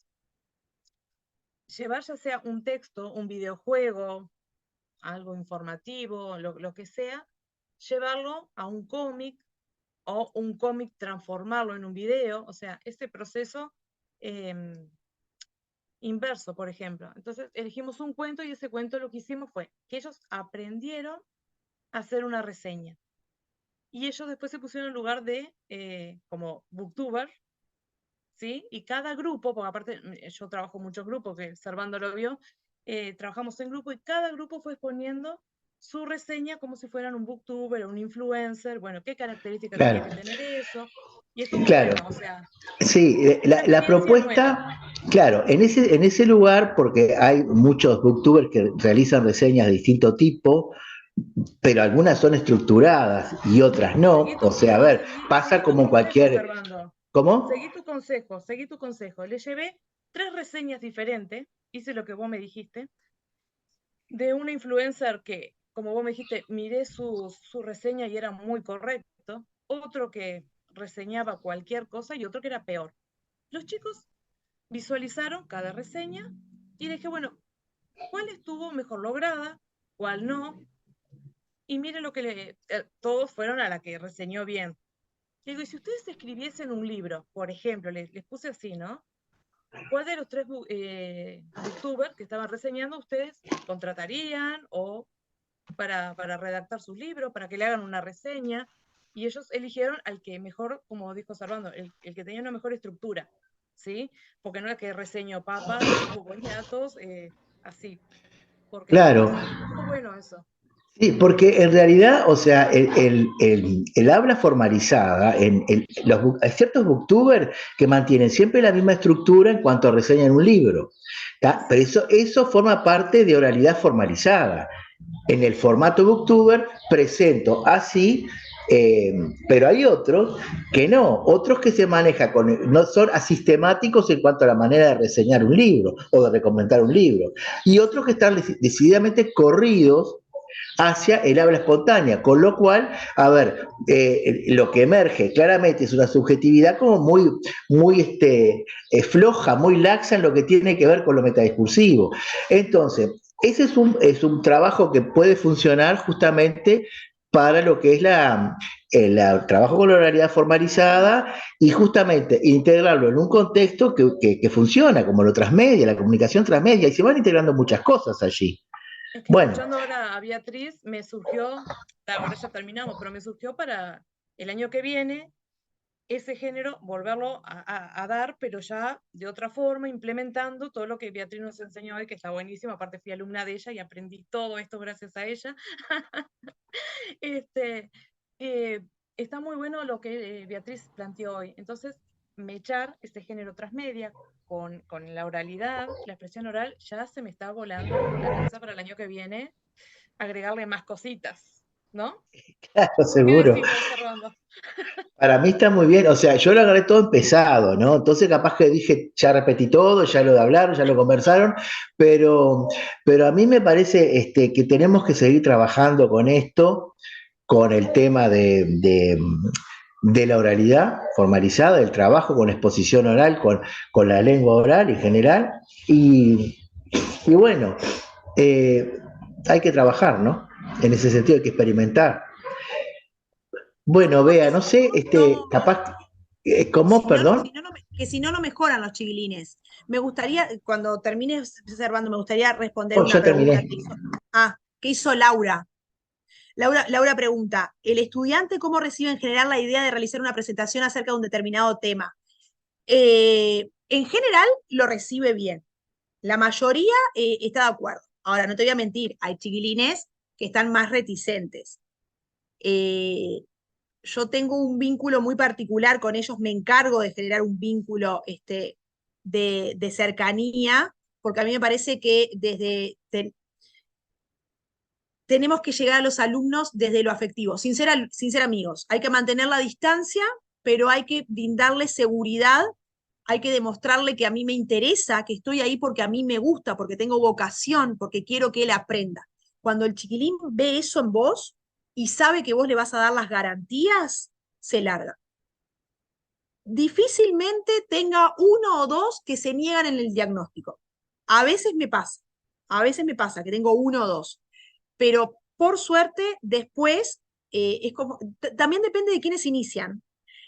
llevar ya sea un texto, un videojuego, algo informativo, lo que sea, llevarlo a un cómic, o un cómic transformarlo en un video, o sea, ese proceso inverso, por ejemplo. Entonces elegimos un cuento y ese cuento lo que hicimos fue que ellos aprendieron a hacer una reseña. Y ellos después se pusieron en lugar de, como booktuber, ¿sí? Y cada grupo, porque aparte yo trabajo en muchos grupos, que Servando lo vio, trabajamos en grupo y cada grupo fue exponiendo su reseña como si fueran un booktuber o un influencer, bueno, qué características tenía Claro, que tener eso, y estuvo claro. bueno, o sea, Sí, una la experiencia nueva. propuesta, claro, en ese lugar, porque hay muchos booktubers que realizan reseñas de distinto tipo, pero algunas son estructuradas y otras no. O sea, a ver, pasa Seguí tu como en consejo, cualquier. Servando. ¿Cómo? Seguí tu consejo. Le llevé 3 reseñas diferentes, hice lo que vos me dijiste, de una influencer que, como vos me dijiste, miré su reseña y era muy correcto, otro que reseñaba cualquier cosa y otro que era peor. Los chicos visualizaron cada reseña y dije, bueno, ¿cuál estuvo mejor lograda? ¿Cuál no? Y mire lo que todos fueron a la que reseñó bien. Digo, y si ustedes escribiesen un libro, por ejemplo, les puse así, ¿no? ¿Cuál de los 3 booktubers que estaban reseñando ustedes contratarían o para redactar sus libros, para que le hagan una reseña? Y ellos eligieron al que mejor, como dijo Servando, el que tenía una mejor estructura, ¿sí? Porque no es que reseño papas o boñatos, así, porque Claro. estuvo bueno eso. Sí, porque en realidad, o sea, el habla formalizada, hay ciertos booktubers que mantienen siempre la misma estructura en cuanto reseñan un libro. ¿Tá? Pero eso forma parte de oralidad formalizada. En el formato booktuber presento así, pero hay otros que no, otros que se manejan no son asistemáticos en cuanto a la manera de reseñar un libro o de recomendar un libro, y otros que están decididamente corridos hacia el habla espontánea, con lo cual, a ver, lo que emerge claramente es una subjetividad como muy floja, muy laxa en lo que tiene que ver con lo metadiscursivo. Entonces, ese es un trabajo que puede funcionar justamente para lo que es el trabajo con la oralidad formalizada y justamente integrarlo en un contexto que funciona, como lo transmedia, la comunicación transmedia, y se van integrando muchas cosas allí. Es que Bueno, escuchando ahora a Beatriz, me surgió, ahora ya terminamos, pero me surgió para el año que viene ese género volverlo a dar, pero ya de otra forma, implementando todo lo que Beatriz nos enseñó hoy, que está buenísimo. Aparte fui alumna de ella y aprendí todo esto gracias a ella. este, está muy bueno lo que Beatriz planteó hoy. Entonces, mechar ese género transmedia con la oralidad, la expresión oral, ya se me está volando la cabeza para el año que viene, agregarle más cositas, ¿no? Claro, ¿Qué seguro. decís vos, Armando? Para mí está muy bien, o sea, yo lo agarré todo empezado, ¿no? Entonces capaz que dije, ya repetí todo, ya lo hablaron, ya lo conversaron, pero, pero a mí me parece que tenemos que seguir trabajando con esto, con el tema de la oralidad formalizada, del trabajo con exposición oral, con la lengua oral en general, y bueno, eh, hay que trabajar, ¿no? En ese sentido hay que experimentar. Bueno, Porque vea, no sé, capaz, ¿cómo? si no, Perdón. que si no, no mejoran los chiquilines. Me gustaría, cuando termines observando, me gustaría responder Oh, una ya pregunta terminé. que hizo Laura. Laura pregunta, ¿el estudiante cómo recibe en general la idea de realizar una presentación acerca de un determinado tema? En general lo recibe bien. La mayoría está de acuerdo. Ahora, no te voy a mentir, hay chiquilines que están más reticentes. Eh, yo tengo un vínculo muy particular con ellos, me encargo de generar un vínculo de cercanía, porque a mí me parece que tenemos que llegar a los alumnos desde lo afectivo, sin ser amigos. Hay que mantener la distancia, pero hay que brindarles seguridad, hay que demostrarle que a mí me interesa, que estoy ahí porque a mí me gusta, porque tengo vocación, porque quiero que él aprenda. Cuando el chiquilín ve eso en vos y sabe que vos le vas a dar las garantías, se larga. Difícilmente tenga uno o dos que se niegan en el diagnóstico. A veces me pasa que tengo uno o dos, pero por suerte después es como, también depende de quiénes inician,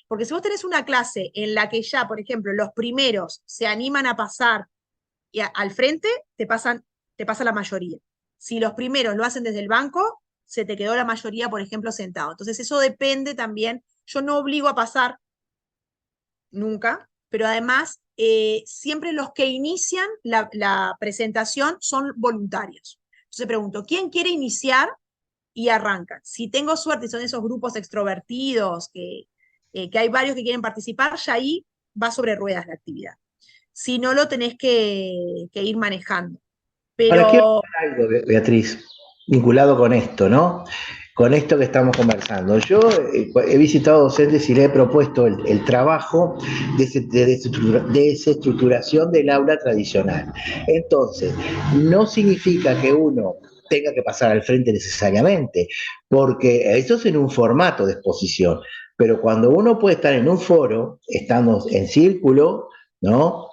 porque si vos tenés una clase en la que ya, por ejemplo, los primeros se animan a pasar al frente, te pasa la mayoría. Si los primeros lo hacen desde el banco, se te quedó la mayoría, por ejemplo, sentado. Entonces eso depende también, yo no obligo a pasar nunca, pero además siempre los que inician la presentación son voluntarios. Entonces pregunto, ¿quién quiere iniciar? Y arrancan. Si tengo suerte y son esos grupos extrovertidos, que hay varios que quieren participar, ya ahí va sobre ruedas la actividad. Si no, lo tenés que ir manejando. Ahora quiero Pero decir algo, Beatriz, vinculado con esto, ¿no? Con esto que estamos conversando. Yo he visitado docentes y le he propuesto el trabajo de desestructuración del aula tradicional. Entonces, no significa que uno tenga que pasar al frente necesariamente, porque eso es en un formato de exposición, pero cuando uno puede estar en un foro, estamos en círculo, ¿no?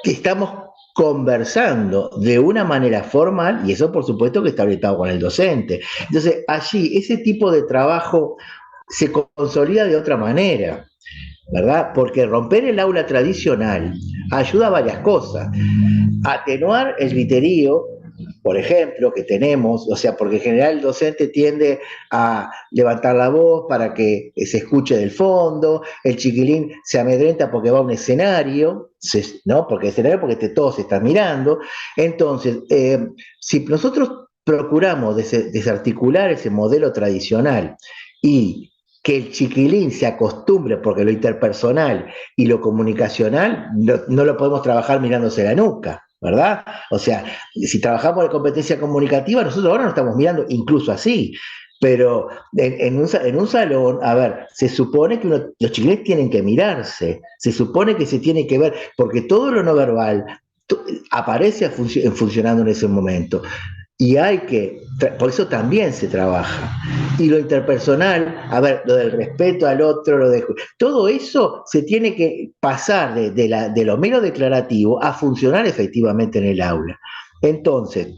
Que estamos conversando de una manera formal, y eso por supuesto que está habilitado con el docente. Entonces, allí ese tipo de trabajo se consolida de otra manera, ¿verdad? Porque romper el aula tradicional ayuda a varias cosas. Atenuar el griterío, por ejemplo, que tenemos, o sea, porque en general el docente tiende a levantar la voz para que se escuche del fondo, el chiquilín se amedrenta porque va a un escenario, ¿no? Porque escenario porque todos se están mirando. Entonces, si nosotros procuramos desarticular ese modelo tradicional y que el chiquilín se acostumbre, porque lo interpersonal y lo comunicacional no lo podemos trabajar mirándose la nuca, ¿verdad? O sea, si trabajamos de competencia comunicativa, nosotros ahora nos estamos mirando incluso así, pero en un salón, a ver, se supone que los chiquilines tienen que mirarse, se supone que se tiene que ver, porque todo lo no verbal aparece funcionando en ese momento. Y hay que, por eso también se trabaja. Y lo interpersonal, a ver, lo del respeto al otro, todo eso se tiene que pasar de lo mero declarativo a funcionar efectivamente en el aula. Entonces,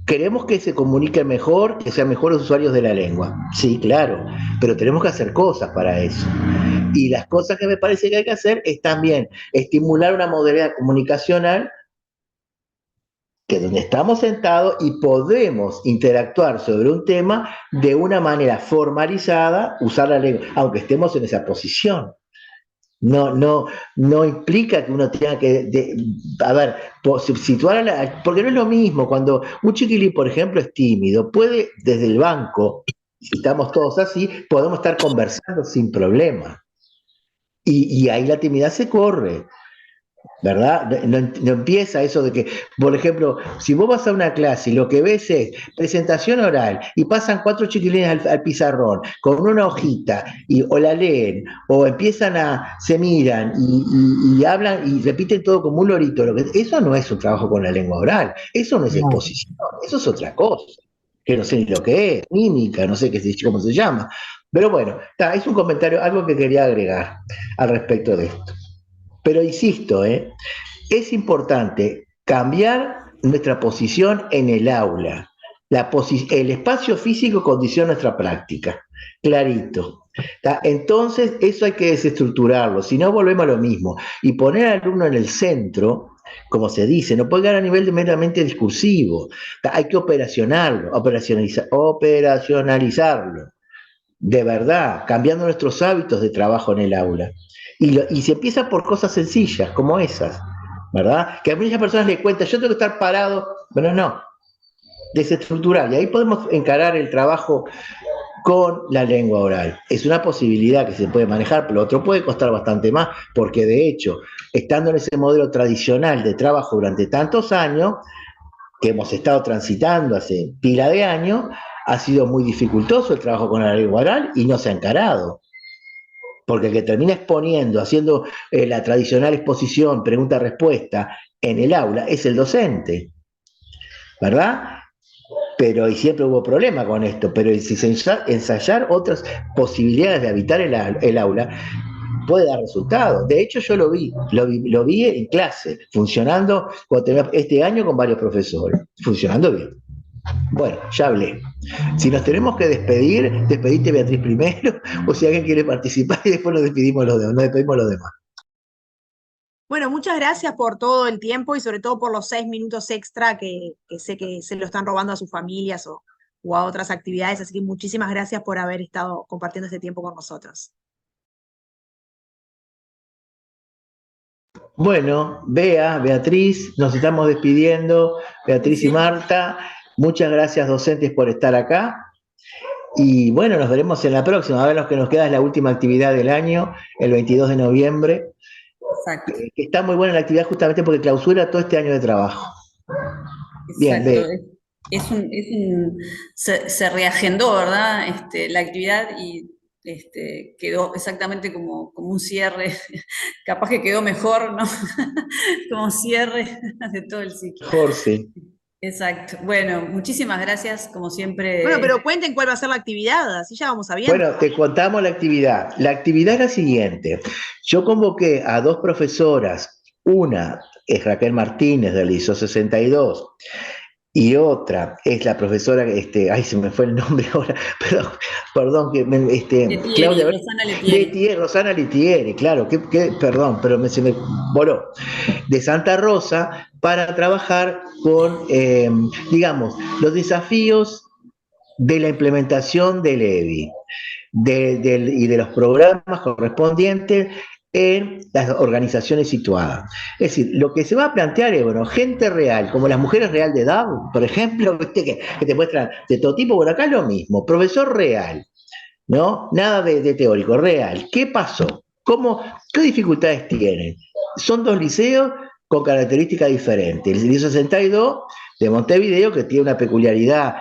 queremos que se comunique mejor, que sean mejores usuarios de la lengua. Sí, claro, pero tenemos que hacer cosas para eso. Y las cosas que me parece que hay que hacer es también estimular una modalidad comunicacional que donde estamos sentados y podemos interactuar sobre un tema de una manera formalizada, usar la lengua, aunque estemos en esa posición. No implica que uno tenga que, a ver, situar porque no es lo mismo cuando un chiquilín, por ejemplo, es tímido, puede desde el banco, si estamos todos así, podemos estar conversando sin problema. Y ahí la timidez se corre, ¿verdad? No empieza eso de que, por ejemplo, si vos vas a una clase y lo que ves es presentación oral y pasan 4 chiquilines al pizarrón con una hojita o la leen o se miran y hablan y repiten todo como un lorito, eso no es un trabajo con la lengua oral, eso no es exposición, eso es otra cosa, que no sé ni lo que es, mímica, no sé cómo se llama. Pero bueno, es un comentario, algo que quería agregar al respecto de esto. Pero insisto, es importante cambiar nuestra posición en el aula. El espacio físico condiciona nuestra práctica. Clarito. Entonces, eso hay que desestructurarlo, si no volvemos a lo mismo. Y poner al alumno en el centro, como se dice, no puede quedar a nivel de meramente discursivo. Hay que operacionalizarlo. De verdad, cambiando nuestros hábitos de trabajo en el aula. Y se empieza por cosas sencillas, como esas, ¿verdad? Que a muchas personas les cuentan, yo tengo que estar parado, bueno, no, desestructurar. Y ahí podemos encarar el trabajo con la lengua oral. Es una posibilidad que se puede manejar, pero lo otro puede costar bastante más, porque de hecho, estando en ese modelo tradicional de trabajo durante tantos años, que hemos estado transitando hace pila de años, ha sido muy dificultoso el trabajo con la lengua oral y no se ha encarado. Porque el que termina exponiendo, haciendo la tradicional exposición, pregunta-respuesta en el aula, es el docente, ¿verdad? Y siempre hubo problema con esto, pero si ensayar otras posibilidades de habitar el aula puede dar resultados. De hecho, yo lo vi en clase, funcionando este año con varios profesores, funcionando bien. Bueno, ya hablé. Si nos tenemos que despedir, despedite Beatriz primero, o si alguien quiere participar y después nos despedimos los demás. Bueno, muchas gracias por todo el tiempo y sobre todo por los 6 minutos extra que sé que se lo están robando a sus familias o a otras actividades, así que muchísimas gracias por haber estado compartiendo este tiempo con nosotros. Bueno, Beatriz, nos estamos despidiendo, Beatriz y Marta, muchas gracias docentes por estar acá. Y bueno, nos veremos en la próxima. A ver, lo que nos queda es la última actividad del año, el 22 de noviembre. Exacto. Que está muy buena la actividad justamente porque clausura todo este año de trabajo. Bien, Exacto. Se reagendó, ¿verdad? La actividad y quedó exactamente como un cierre. Capaz que quedó mejor, ¿no? Como cierre de todo el ciclo. Jorge. Exacto. Bueno, muchísimas gracias, como siempre. Bueno, pero cuenten cuál va a ser la actividad, así ya vamos sabiendo. Bueno, te contamos la actividad. La actividad es la siguiente. Yo convoqué a 2 profesoras. Una es Raquel Martínez del ISO 62 y otra es la profesora, ay, se me fue el nombre ahora, perdón, Claudia, Rosana Letieri, claro, perdón, pero se me voló, de Santa Rosa, para trabajar con, digamos, los desafíos de la implementación del EBI y de los programas correspondientes en las organizaciones situadas. Es decir, lo que se va a plantear es, bueno, gente real, como las mujeres real de DAO, por ejemplo, que te muestran de todo tipo, bueno, acá es lo mismo, profesor real, ¿no? Nada de teórico, real. ¿Qué pasó? ¿Qué dificultades tienen? Son 2 liceos con características diferentes. El Liceo 62 de Montevideo, que tiene una peculiaridad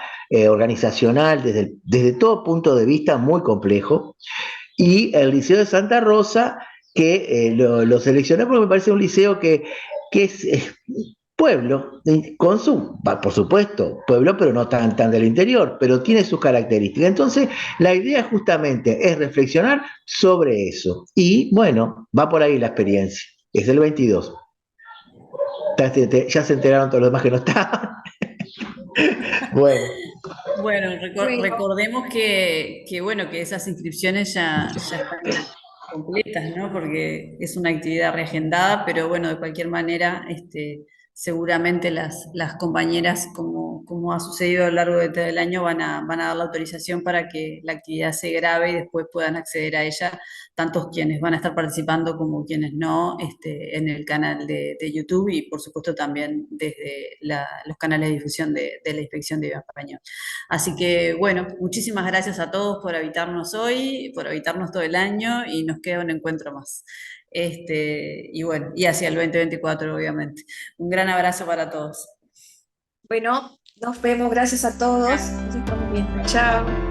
organizacional desde todo punto de vista muy complejo, y el Liceo de Santa Rosa, que lo seleccioné porque me parece un liceo que es pueblo, por supuesto, pueblo, pero no tan del interior, pero tiene sus características. Entonces, la idea justamente es reflexionar sobre eso. Y bueno, va por ahí la experiencia. Es el 22. Ya se enteraron todos los demás que no estaban. Bueno, recordemos que bueno, que esas inscripciones ya están completas, ¿no? Porque es una actividad reagendada, pero bueno, de cualquier manera, seguramente las compañeras, como ha sucedido a lo largo de todo el año, van a dar la autorización para que la actividad se grabe y después puedan acceder a ella, tantos quienes van a estar participando como quienes no, en el canal de YouTube y por supuesto también desde los canales de difusión de la Inspección de Idioma Español. Así que bueno, muchísimas gracias a todos por habitarnos hoy, por habitarnos todo el año y nos queda un encuentro más. Y bueno, y hacia el 2024, obviamente. Un gran abrazo para todos. Bueno, nos vemos, gracias a todos. Chao.